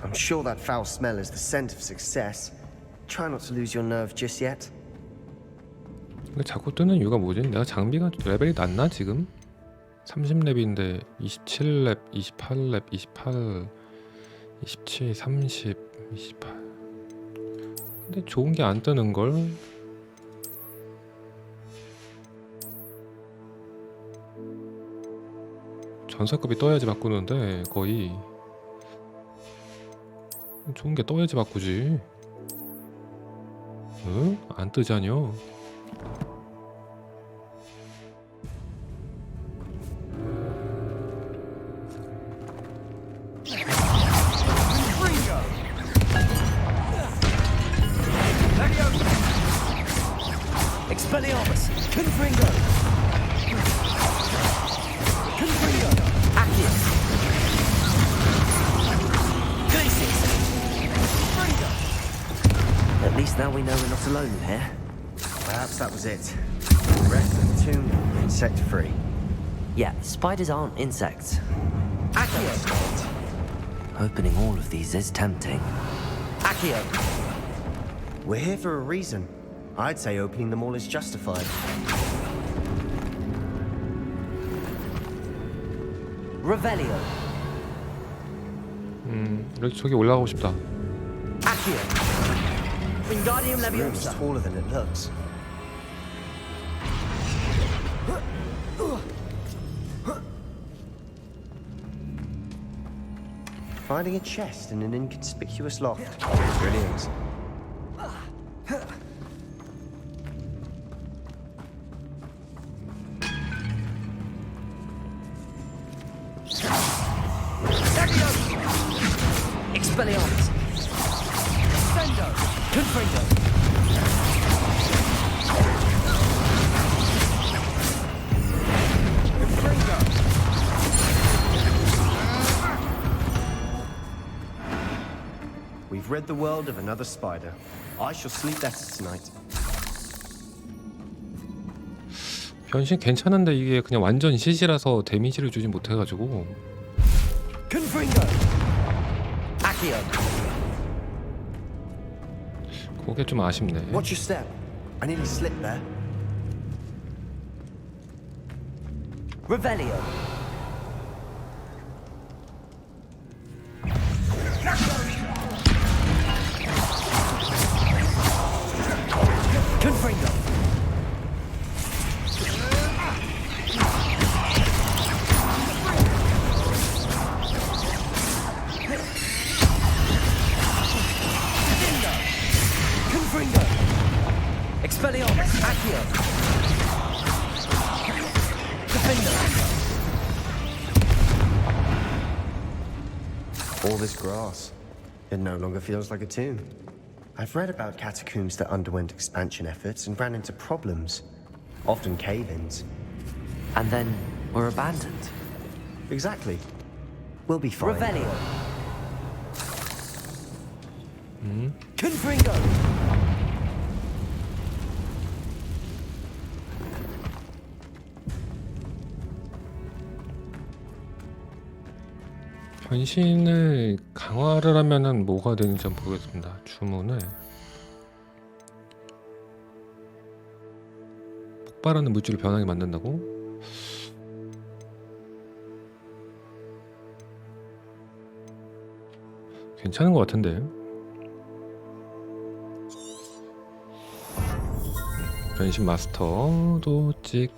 I'm sure that foul smell is the scent of success. Try not to lose your nerve just yet. 이게 자꾸 뜨는 이유가 뭐지? 내가 장비가 레벨이 낮나 지금? 30렙인데 27렙, 28렙, 28, 27, 30, 28. 근데 좋은 게 안 뜨는 걸? 전사급이 떠야지 바꾸는데 거의 좋은 게 떠야지 바꾸지. 응? 안 뜨자뇨. Expelliarmus, Confringo, Confringo, Accius, Glacis, Confringo. At least now we know we're not alone in here. Perhaps that was it. The rest of the tomb, insect-free. Yeah, spiders aren't insects. Accio, Opening all of these is tempting. Accio, We're here for a reason. I'd say opening them all is justified. Revelio, 이렇게 저기 올라가고 싶다. Accio, Wingardium This room is Leviosa, taller than it looks. Finding a chest in an inconspicuous loft. Brilliant. Expelliarmus, Sendo, Confringo, Confringo. We've rid the world of another spider. I shall sleep better tonight. 변신 괜찮은데 이게 그냥 완전 CG라서 데미지를 주지 못해가지고. Confringo, Accio, 그게 좀 아쉽네. Watch your step. I nearly slipped there. Revelio, Confringo, Confringo, Expelliarmus, Accio, Defender. All this grass. It no longer feels like a tomb. I've read about catacombs that underwent expansion efforts and ran into problems. Often cave-ins. And then were abandoned. Exactly. We'll be fine. Revelio, Confringo, 변신을 강화를 하면은 뭐가 되는지 한번 보겠습니다. 주문을 폭발하는 물질을 변하게 만든다고? 괜찮은 것 같은데. 변신 마스터도 찍.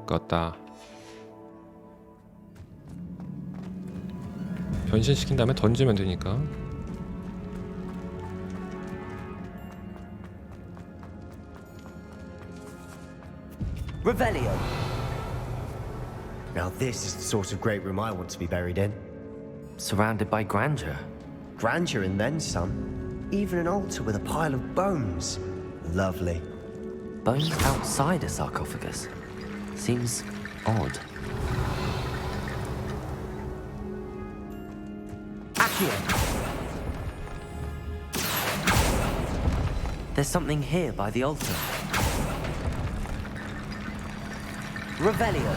껐다. 변신시킨 다음에 던지면 되니까. Revelio. Now this is the sort of great room I want to be buried in. Surrounded by grandeur. Grandeur and then some. Even an altar with a pile of bones. Lovely. Bones outside a sarcophagus? Seems odd. Accio! There's something here by the altar. Revelio.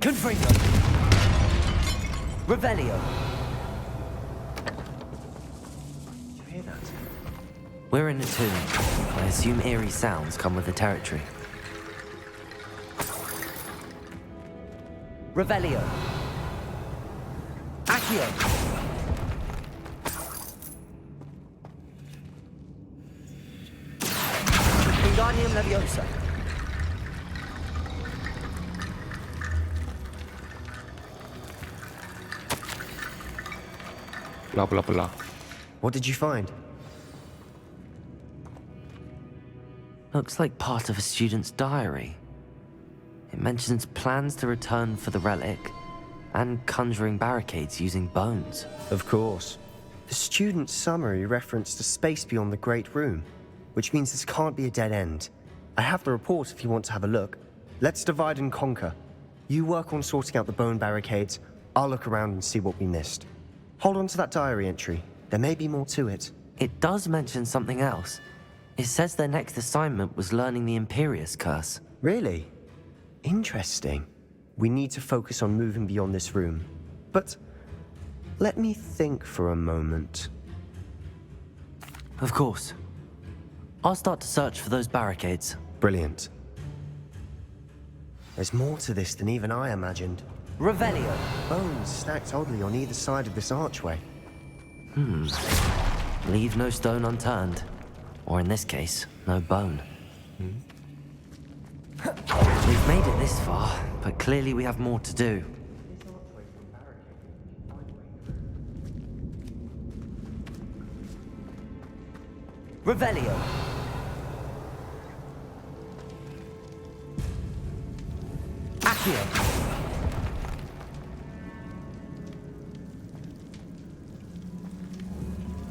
Confringo. Revelio. Did you hear that? We're in a tomb. I assume eerie sounds come with the territory. Revelio. Accio. Wingardium Leviosa. Blah blah blah. What did you find? Looks like part of a student's diary. It mentions plans to return for the relic and conjuring barricades using bones. Of course. The student's summary referenced a space beyond the Great Room, which means this can't be a dead end. I have the report if you want to have a look. Let's divide and conquer. You work on sorting out the bone barricades. I'll look around and see what we missed. Hold on to that diary entry. There may be more to it. It does mention something else. It says their next assignment was learning the Imperius Curse. Really? Interesting. We need to focus on moving beyond this room. But let me think for a moment. Of course. I'll start to search for those barricades. Brilliant. There's more to this than even I imagined. Revelio. Bones stacked oddly on either side of this archway. Leave no stone unturned. Or in this case, no bone. We've made it this far, but clearly we have more to do. Revelio. Accio.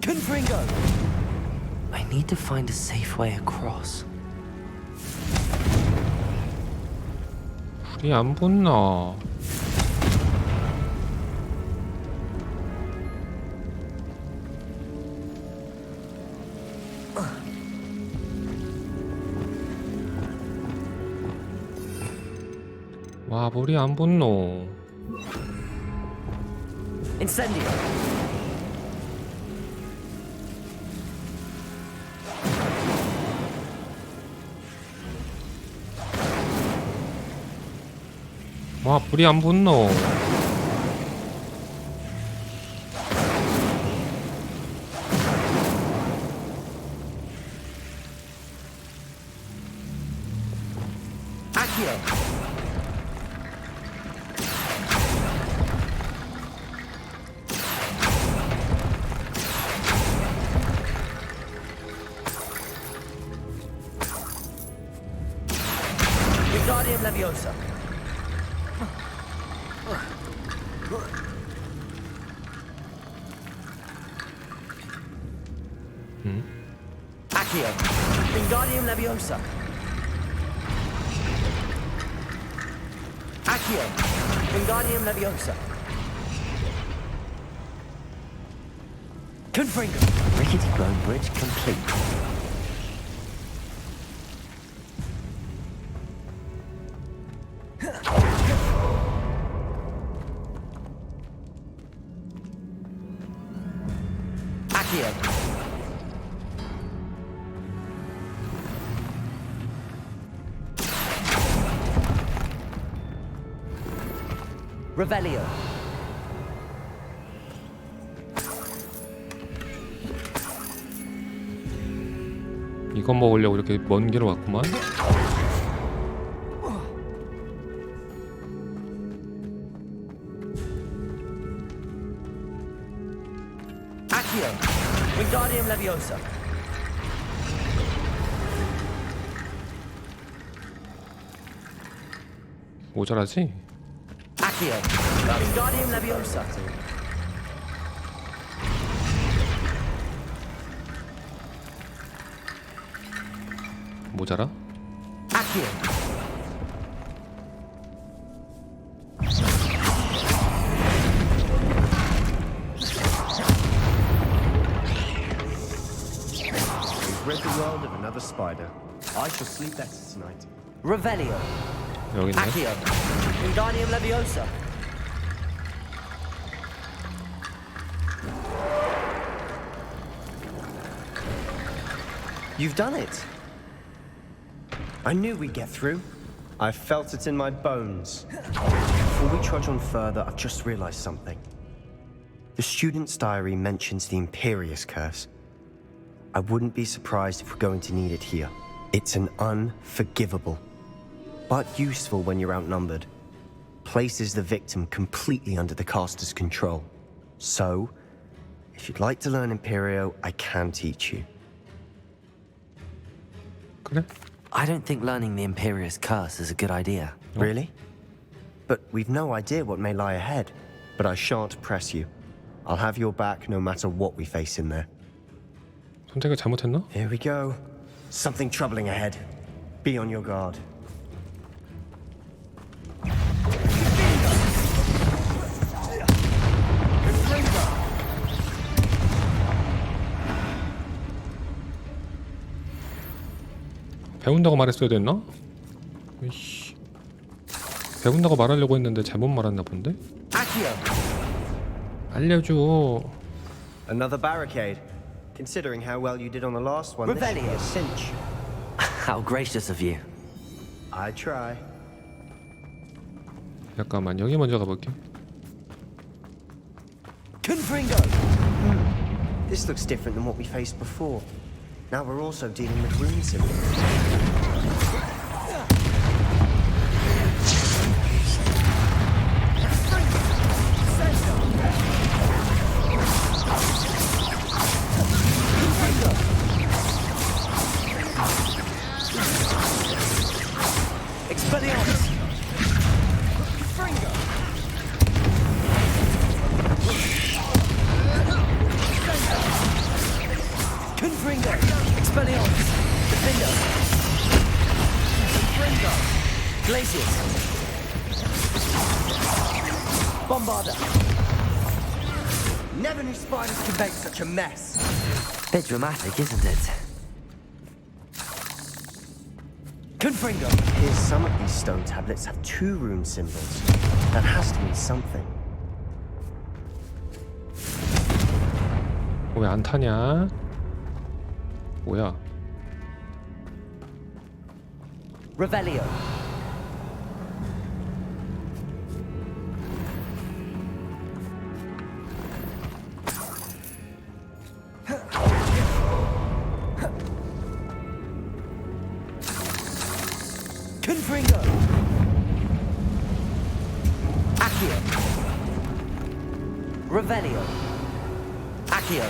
Confringo. I need to find a safe way across. 불이 안 붙나? 와, 불이 안 붙노. Incendio. 와, 불이 안 붙노. Accio. Wingardium Leviosa. Accio. Wingardium Leviosa. Accio. Wingardium Leviosa. Confringo. Rickety bone bridge complete. Accio. Revelio. 이거 먹으려고 이렇게 먼 길을 왔구만. Accio, Wingardium Leviosa. 모자라지? Accio, Wingardium Leviosa. 모자라? Accio. We've rid the world of another spider. I shall sleep better tonight. Revelio. 여기 있네. Accio, Wingardium Leviosa. You've done it. I knew we'd get through. I felt it in my bones. Before we trudge on further, I've just realized something. The student's diary mentions the Imperious Curse. I wouldn't be surprised if we're going to need it here. It's an unforgivable, but useful when you're outnumbered. Places the victim completely under the caster's control. So, if you'd like to learn Imperio, I can teach you. 그래? I don't think learning the Imperious Curse is a good idea. Really? But we've no idea what may lie ahead. But I shan't press you. I'll have your back no matter what we face in there. 선택을 잘못했나? Here we go. Something troubling ahead. Be on your guard. 배운다고 말했어야 됐나? 이씨. 배운다고 말하려고 했는데 잘못 말했나 본데? 알려줘. Another barricade. Considering how well you did on the last one, this should be a cinch. How gracious of you. I try. 잠깐만 여기 먼저 가볼게. Confringo. This looks different than what we faced before. Now we're also dealing with rune symbols. Expelliarmus. Confringo. Expelliarmus. Defender. Confringo. Glacius. Bombarda. Never knew spiders could make such a mess. Bit dramatic, isn't it? Confringo. Here's some of these stone tablets have 2 rune symbols. That has to mean something. 왜 안 타냐? 뭐야? Revelio. Confringo. Accio. Revelio. Accio.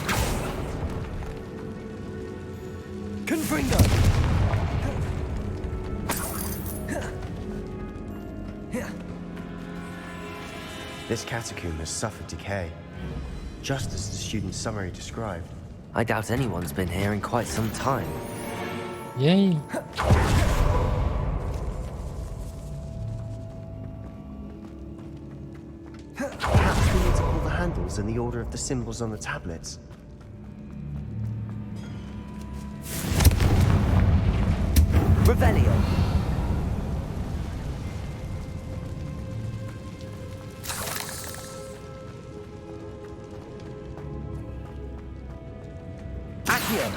Confringo. This catacomb has suffered decay, just as the student's summary described. I doubt anyone's been here in quite some time. Yay! Perhaps we need to pull the handles in the order of the symbols on the tablets. Revelio. Accio.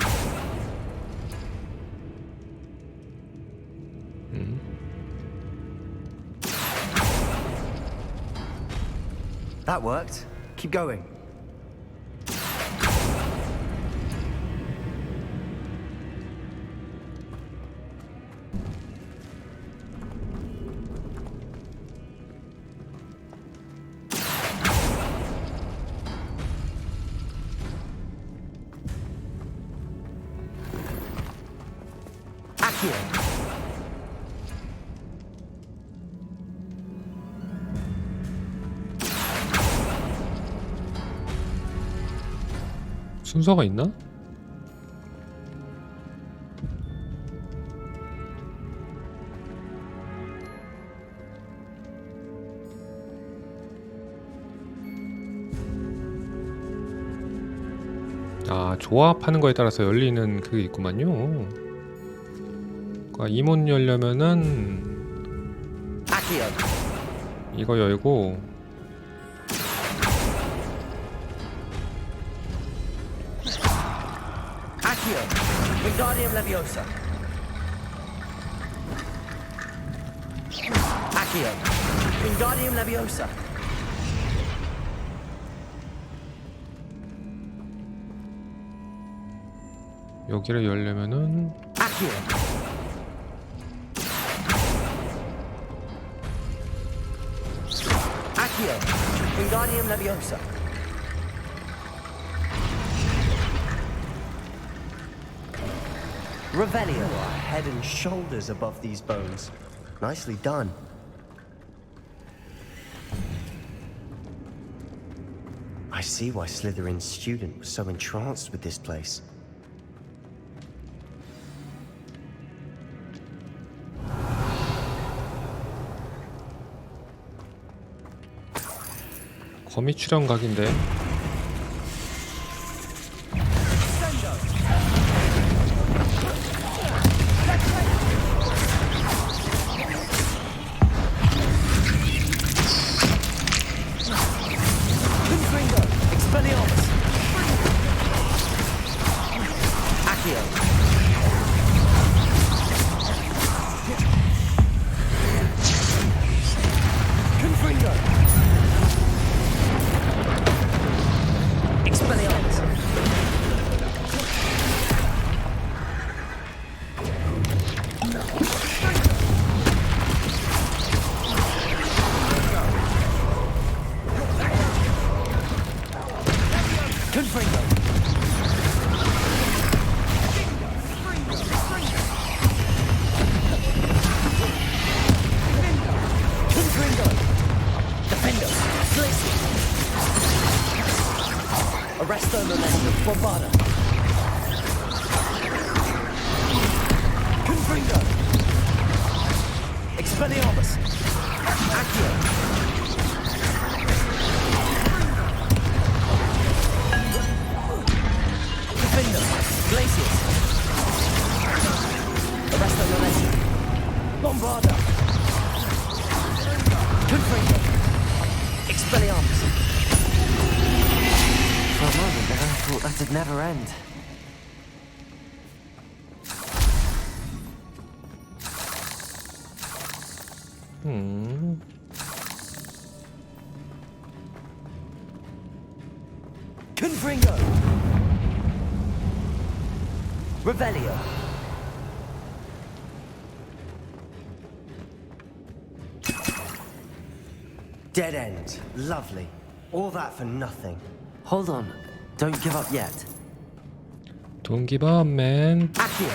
That worked. Keep going. 순서가 있나? 아, 조합하는 거에 따라서 열리는 그게 있구만요. 그러니까 이 문 열려면은 이거 열고 Wingardium Leviosa. Accio. Wingardium Leviosa. 여기를 열려면은 Accio. Accio. Wingardium Leviosa. Revelio. You are head and shoulders above these bones. Nicely done. I see why Slytherin's student was so entranced with this place. 거미 출연 각인데. That'd never end. Confringo. Revelio. Dead end. Lovely. All that for nothing. Hold on. Don't give up yet. Don't give up, man. Accio.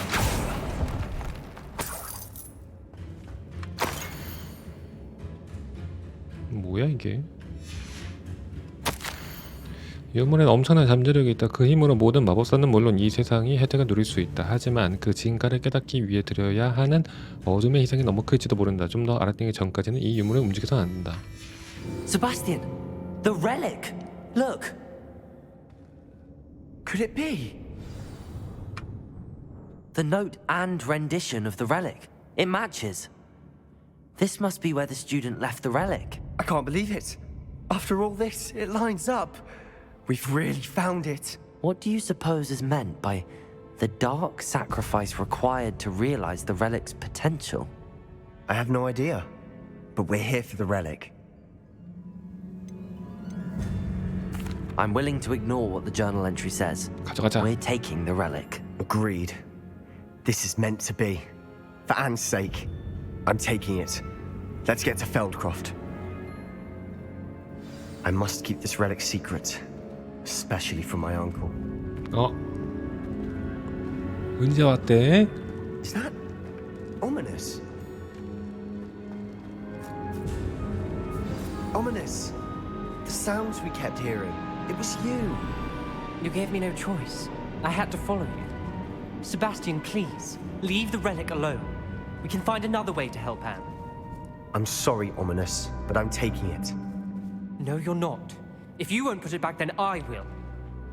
뭐야 이게? 유물엔 엄청난 잠재력이 있다. 그 힘으로 모든 마법사는 물론 이 세상이 혜택을 누릴 수 있다. 하지만 그 진가를 깨닫기 위해 들여야 하는 어둠의 희생이 너무 클지도 모른다. 좀 더 알아듣기 전까지는 이 유물을 움직여서는 안 된다. Sebastian, the relic. Look. Could it be? The note and rendition of the relic. It matches. This must be where the student left the relic. I can't believe it. After all this, it lines up. We've really found it. What do you suppose is meant by the dark sacrifice required to realize the relic's potential? I have no idea. But we're here for the relic. I'm willing to ignore what the journal entry says. 가져가자. We're taking the relic. Agreed. This is meant to be. For Anne's sake, I'm taking it. Let's get to Feldcroft. I must keep this relic secret, especially from my uncle. 언제 왔대? Is that Ominous. Ominous. The sounds we kept hearing. It was you. You gave me no choice. I had to follow you. Sebastian, please, leave the relic alone. We can find another way to help Anne. I'm sorry, Ominous, but I'm taking it. No, you're not. If you won't put it back, then I will.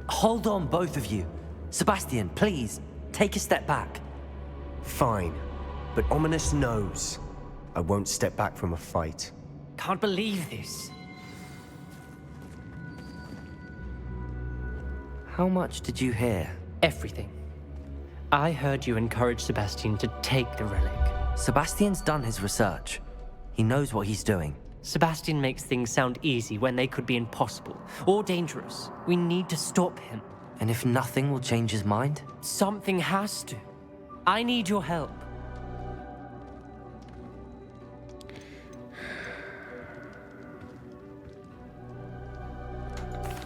Hold on, both of you. Sebastian, please, take a step back. Fine, but Ominous knows I won't step back from a fight. Can't believe this. How much did you hear? Everything. I heard you encourage Sebastian to take the relic. Sebastian's done his research. He knows what he's doing. Sebastian makes things sound easy when they could be impossible or dangerous. We need to stop him. And if nothing will change his mind? Something has to. I need your help.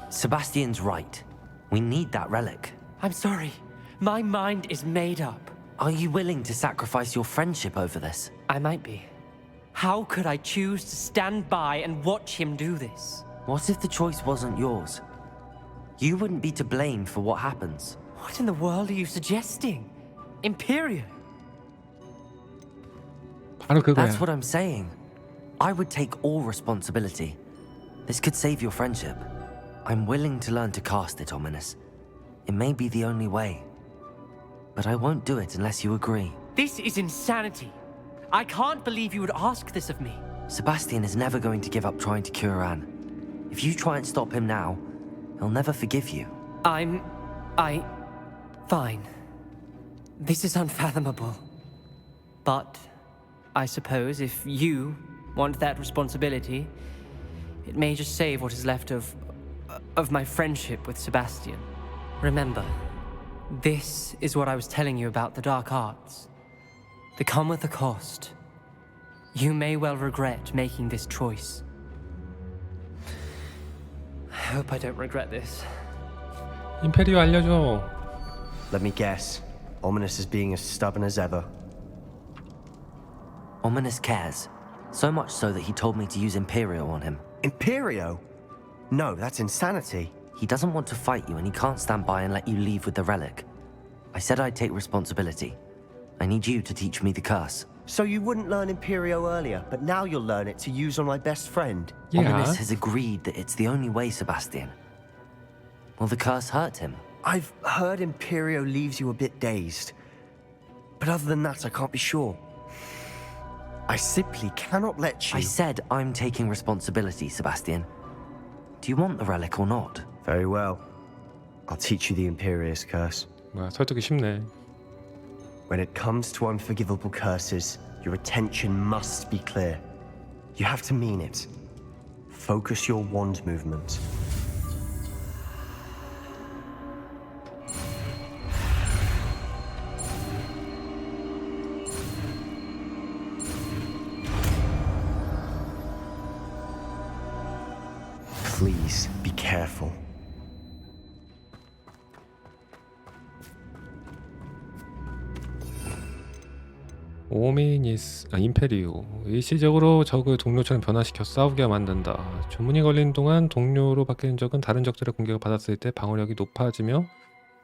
Sebastian's right. We need that relic. I'm sorry. My mind is made up. Are you willing to sacrifice your friendship over this? I might be. How could I choose to stand by and watch him do this? What if the choice wasn't yours? You wouldn't be to blame for what happens. What in the world are you suggesting? Imperial? That's what I'm saying. I would take all responsibility. This could save your friendship. I'm willing to learn to cast it, Ominous. It may be the only way. But I won't do it unless you agree. This is insanity. I can't believe you would ask this of me. Sebastian is never going to give up trying to cure Anne. If you try and stop him now, he'll never forgive you. Fine. This is unfathomable. But I suppose if you want that responsibility, it may just save what is left of my friendship with Sebastian. Remember, this is what I was telling you about the dark arts. They come with a cost. You may well regret making this choice. I hope I don't regret this. 임페리오 알려줘. Let me guess. Ominous is being as stubborn as ever. Ominous cares. So much so that he told me to use Imperio on him. Imperio? No, that's insanity. He doesn't want to fight you and he can't stand by and let you leave with the relic. I said I'd take responsibility. I need you to teach me the curse. So you wouldn't learn Imperio earlier, but now you'll learn it to use on my best friend? Yeah. Ominous has agreed that it's the only way, Sebastian. Will the curse hurt him? I've heard Imperio leaves you a bit dazed. But other than that, I can't be sure. I simply cannot let you... I said I'm taking responsibility, Sebastian. Do you want the relic or not? Very well. I'll teach you the Imperio's curse. 뭐야, 설득이 쉽네. When it comes to unforgivable curses, your attention must be clear. You have to mean it. Focus your wand movement. Please be careful. 임페리오. 일시적으로 적을 동료처럼 변화시켜 싸우게 만든다. 주문이 걸린 동안 동료로 바뀌는 적은 다른 적들의 공격을 받았을 때 방어력이 높아지며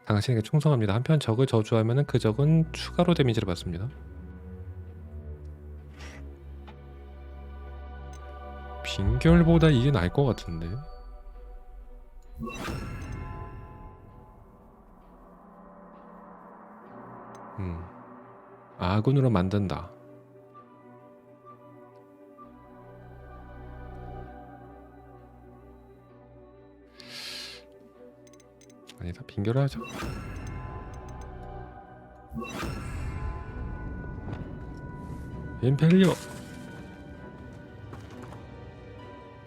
당신에게 충성합니다. 한편 적을 저주하면 그 적은 추가로 데미지를 받습니다. 빙결보다 이게 나을 것 같은데. 아군으로 만든다. 아니다, 빙결을 하죠. 임페리오.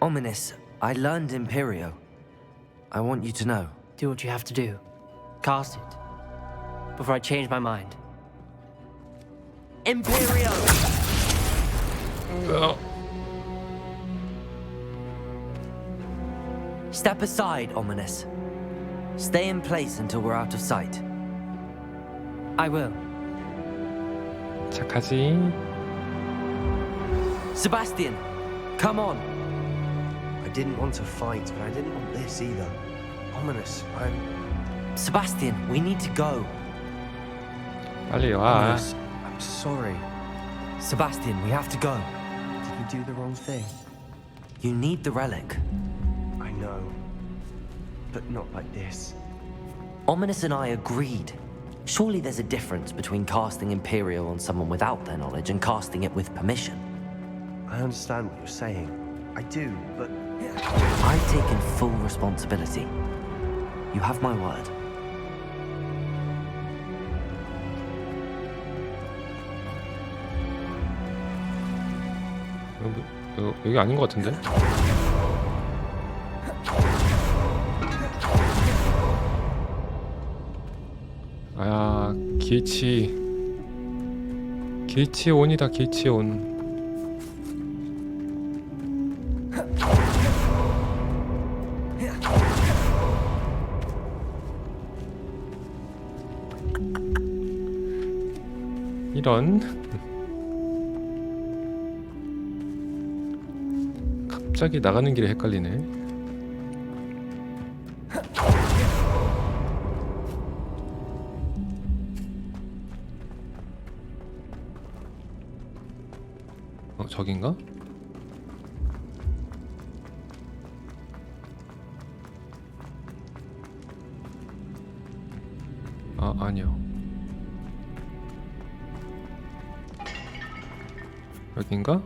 Ominous, I learned Imperio. I want you to know. Do what you have to do. Cast it. Before I change my mind. Imperio! Step aside, Ominous. Stay in place until we're out of sight. I will. 착하지. Sebastian, come on. I didn't want to fight, but I didn't want this either. Ominous, Sebastian, we need to go. 빨리 와. Ominous, I'm sorry. Sebastian, we have to go. Did we do the wrong thing? You need the relic. I know. But not like this. Ominous and I agreed. Surely there's a difference between casting Imperial on someone without their knowledge and casting it with permission. I understand what you're saying. I do, but... I've taken full responsibility. You have my word. 여기 아닌 것 같은데? 아야, 길치온이다, 길치온. 이런. 갑자기 나가는 길에 헷갈리네. 저긴가? 아, 아니요. 여긴가?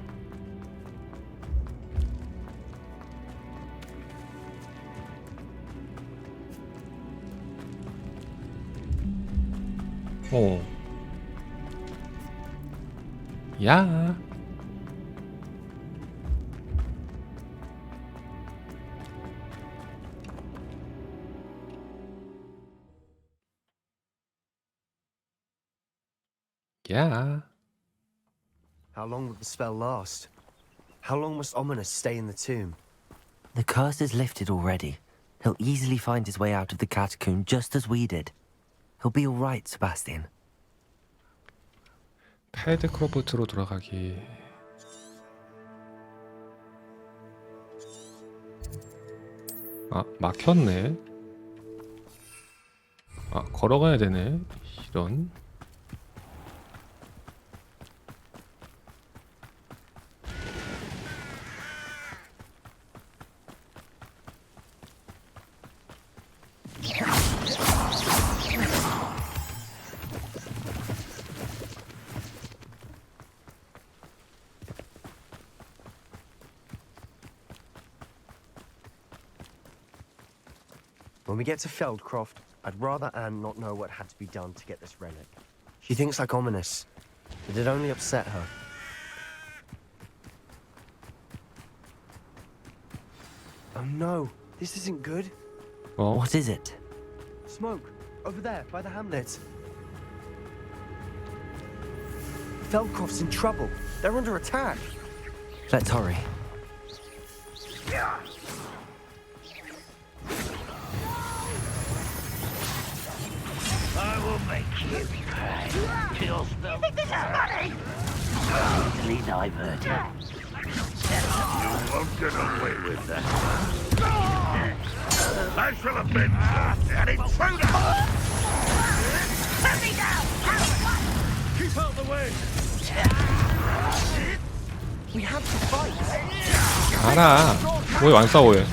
오. 야. Yeah. How long will the spell last? How long must Ominous stay in the tomb? The curse is lifted already. He'll easily find his way out of the catacomb just as we did. He'll be all right, Sebastian. 패드크로프트로 돌아가기. 아, 막혔네. 아, 걸어가야 되네. 이런. When we get to Feldcroft, I'd rather Anne not know what had to be done to get this relic. She thinks like Ominous, but it only upset her. Oh no, this isn't good. Well, what is it? Smoke, over there, by the hamlet. Feldcroft's in trouble. They're under attack. Let's hurry. I will make you pay. Your spell. You think this is money? Easily diverted. You won't get away with that. I shall have been an intruder! Put me down! Keep out the way! We have to fight. 알아. 왜 안 싸워 왜?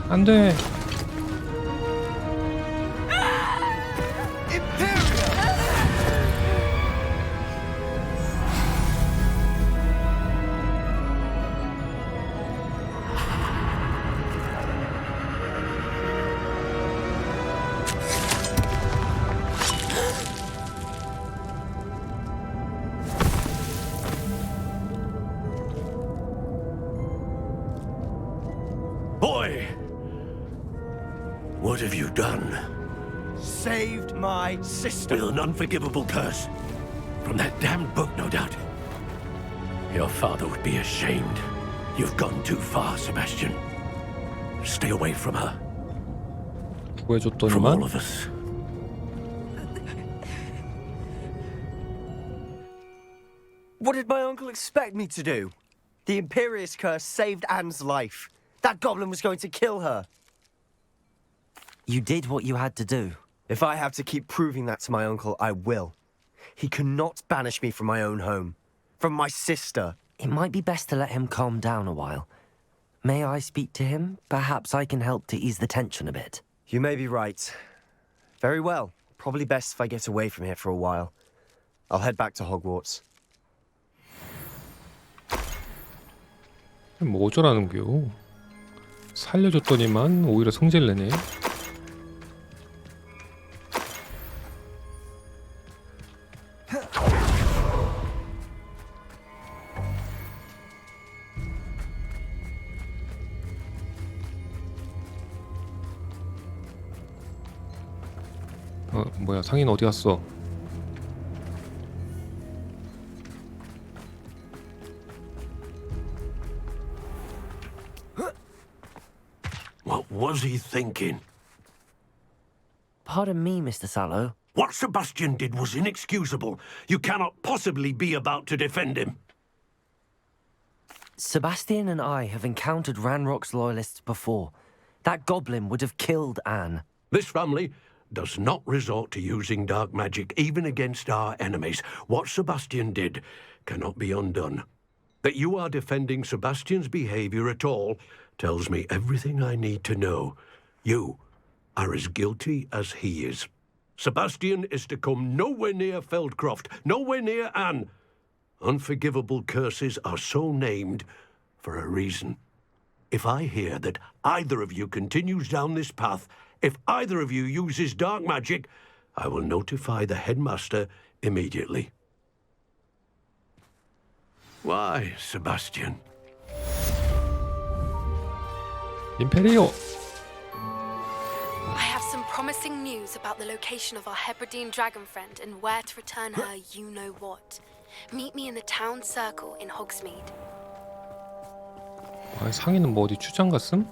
안 돼. Boy! What have you done? Saved my sister. With an unforgivable curse. From that damned book, no doubt. Your father would be ashamed. You've gone too far, Sebastian. Stay away from her. From all of us. What did my uncle expect me to do? The Imperious curse saved Anne's life. That goblin was going to kill her. You did what you had to do. If I have to keep proving that to my uncle, I will. He cannot banish me from my own home. From my sister. It might be best to let him calm down a while. May I speak to him? Perhaps I can help to ease the tension a bit. You may be right. Very well. Probably best if I get away from here for a while. I'll head back to Hogwarts. 뭐 어쩌라는겨. 살려줬더니만 오히려 성질 내네. 뭐야, 상인 어디 갔어? What was he thinking? Pardon me, Mr. Sallow. What Sebastian did was inexcusable. You cannot possibly be about to defend him. Sebastian and I have encountered Ranrock's loyalists before. That goblin would have killed Anne. This family does not resort to using dark magic even against our enemies. What Sebastian did cannot be undone. That you are defending Sebastian's behavior at all tells me everything I need to know. You are as guilty as he is. Sebastian is to come nowhere near Feldcroft, nowhere near Anne. Unforgivable curses are so named for a reason. If I hear that either of you continues down this path, if either of you uses dark magic, I will notify the headmaster immediately. Why, Sebastian? 임페리오. I have some promising news about the location of our Hebridean dragon friend and where to return her you-know-what. Meet me in the town circle in Hogsmeade. 아, 상인은 뭐 어디 출장 갔음?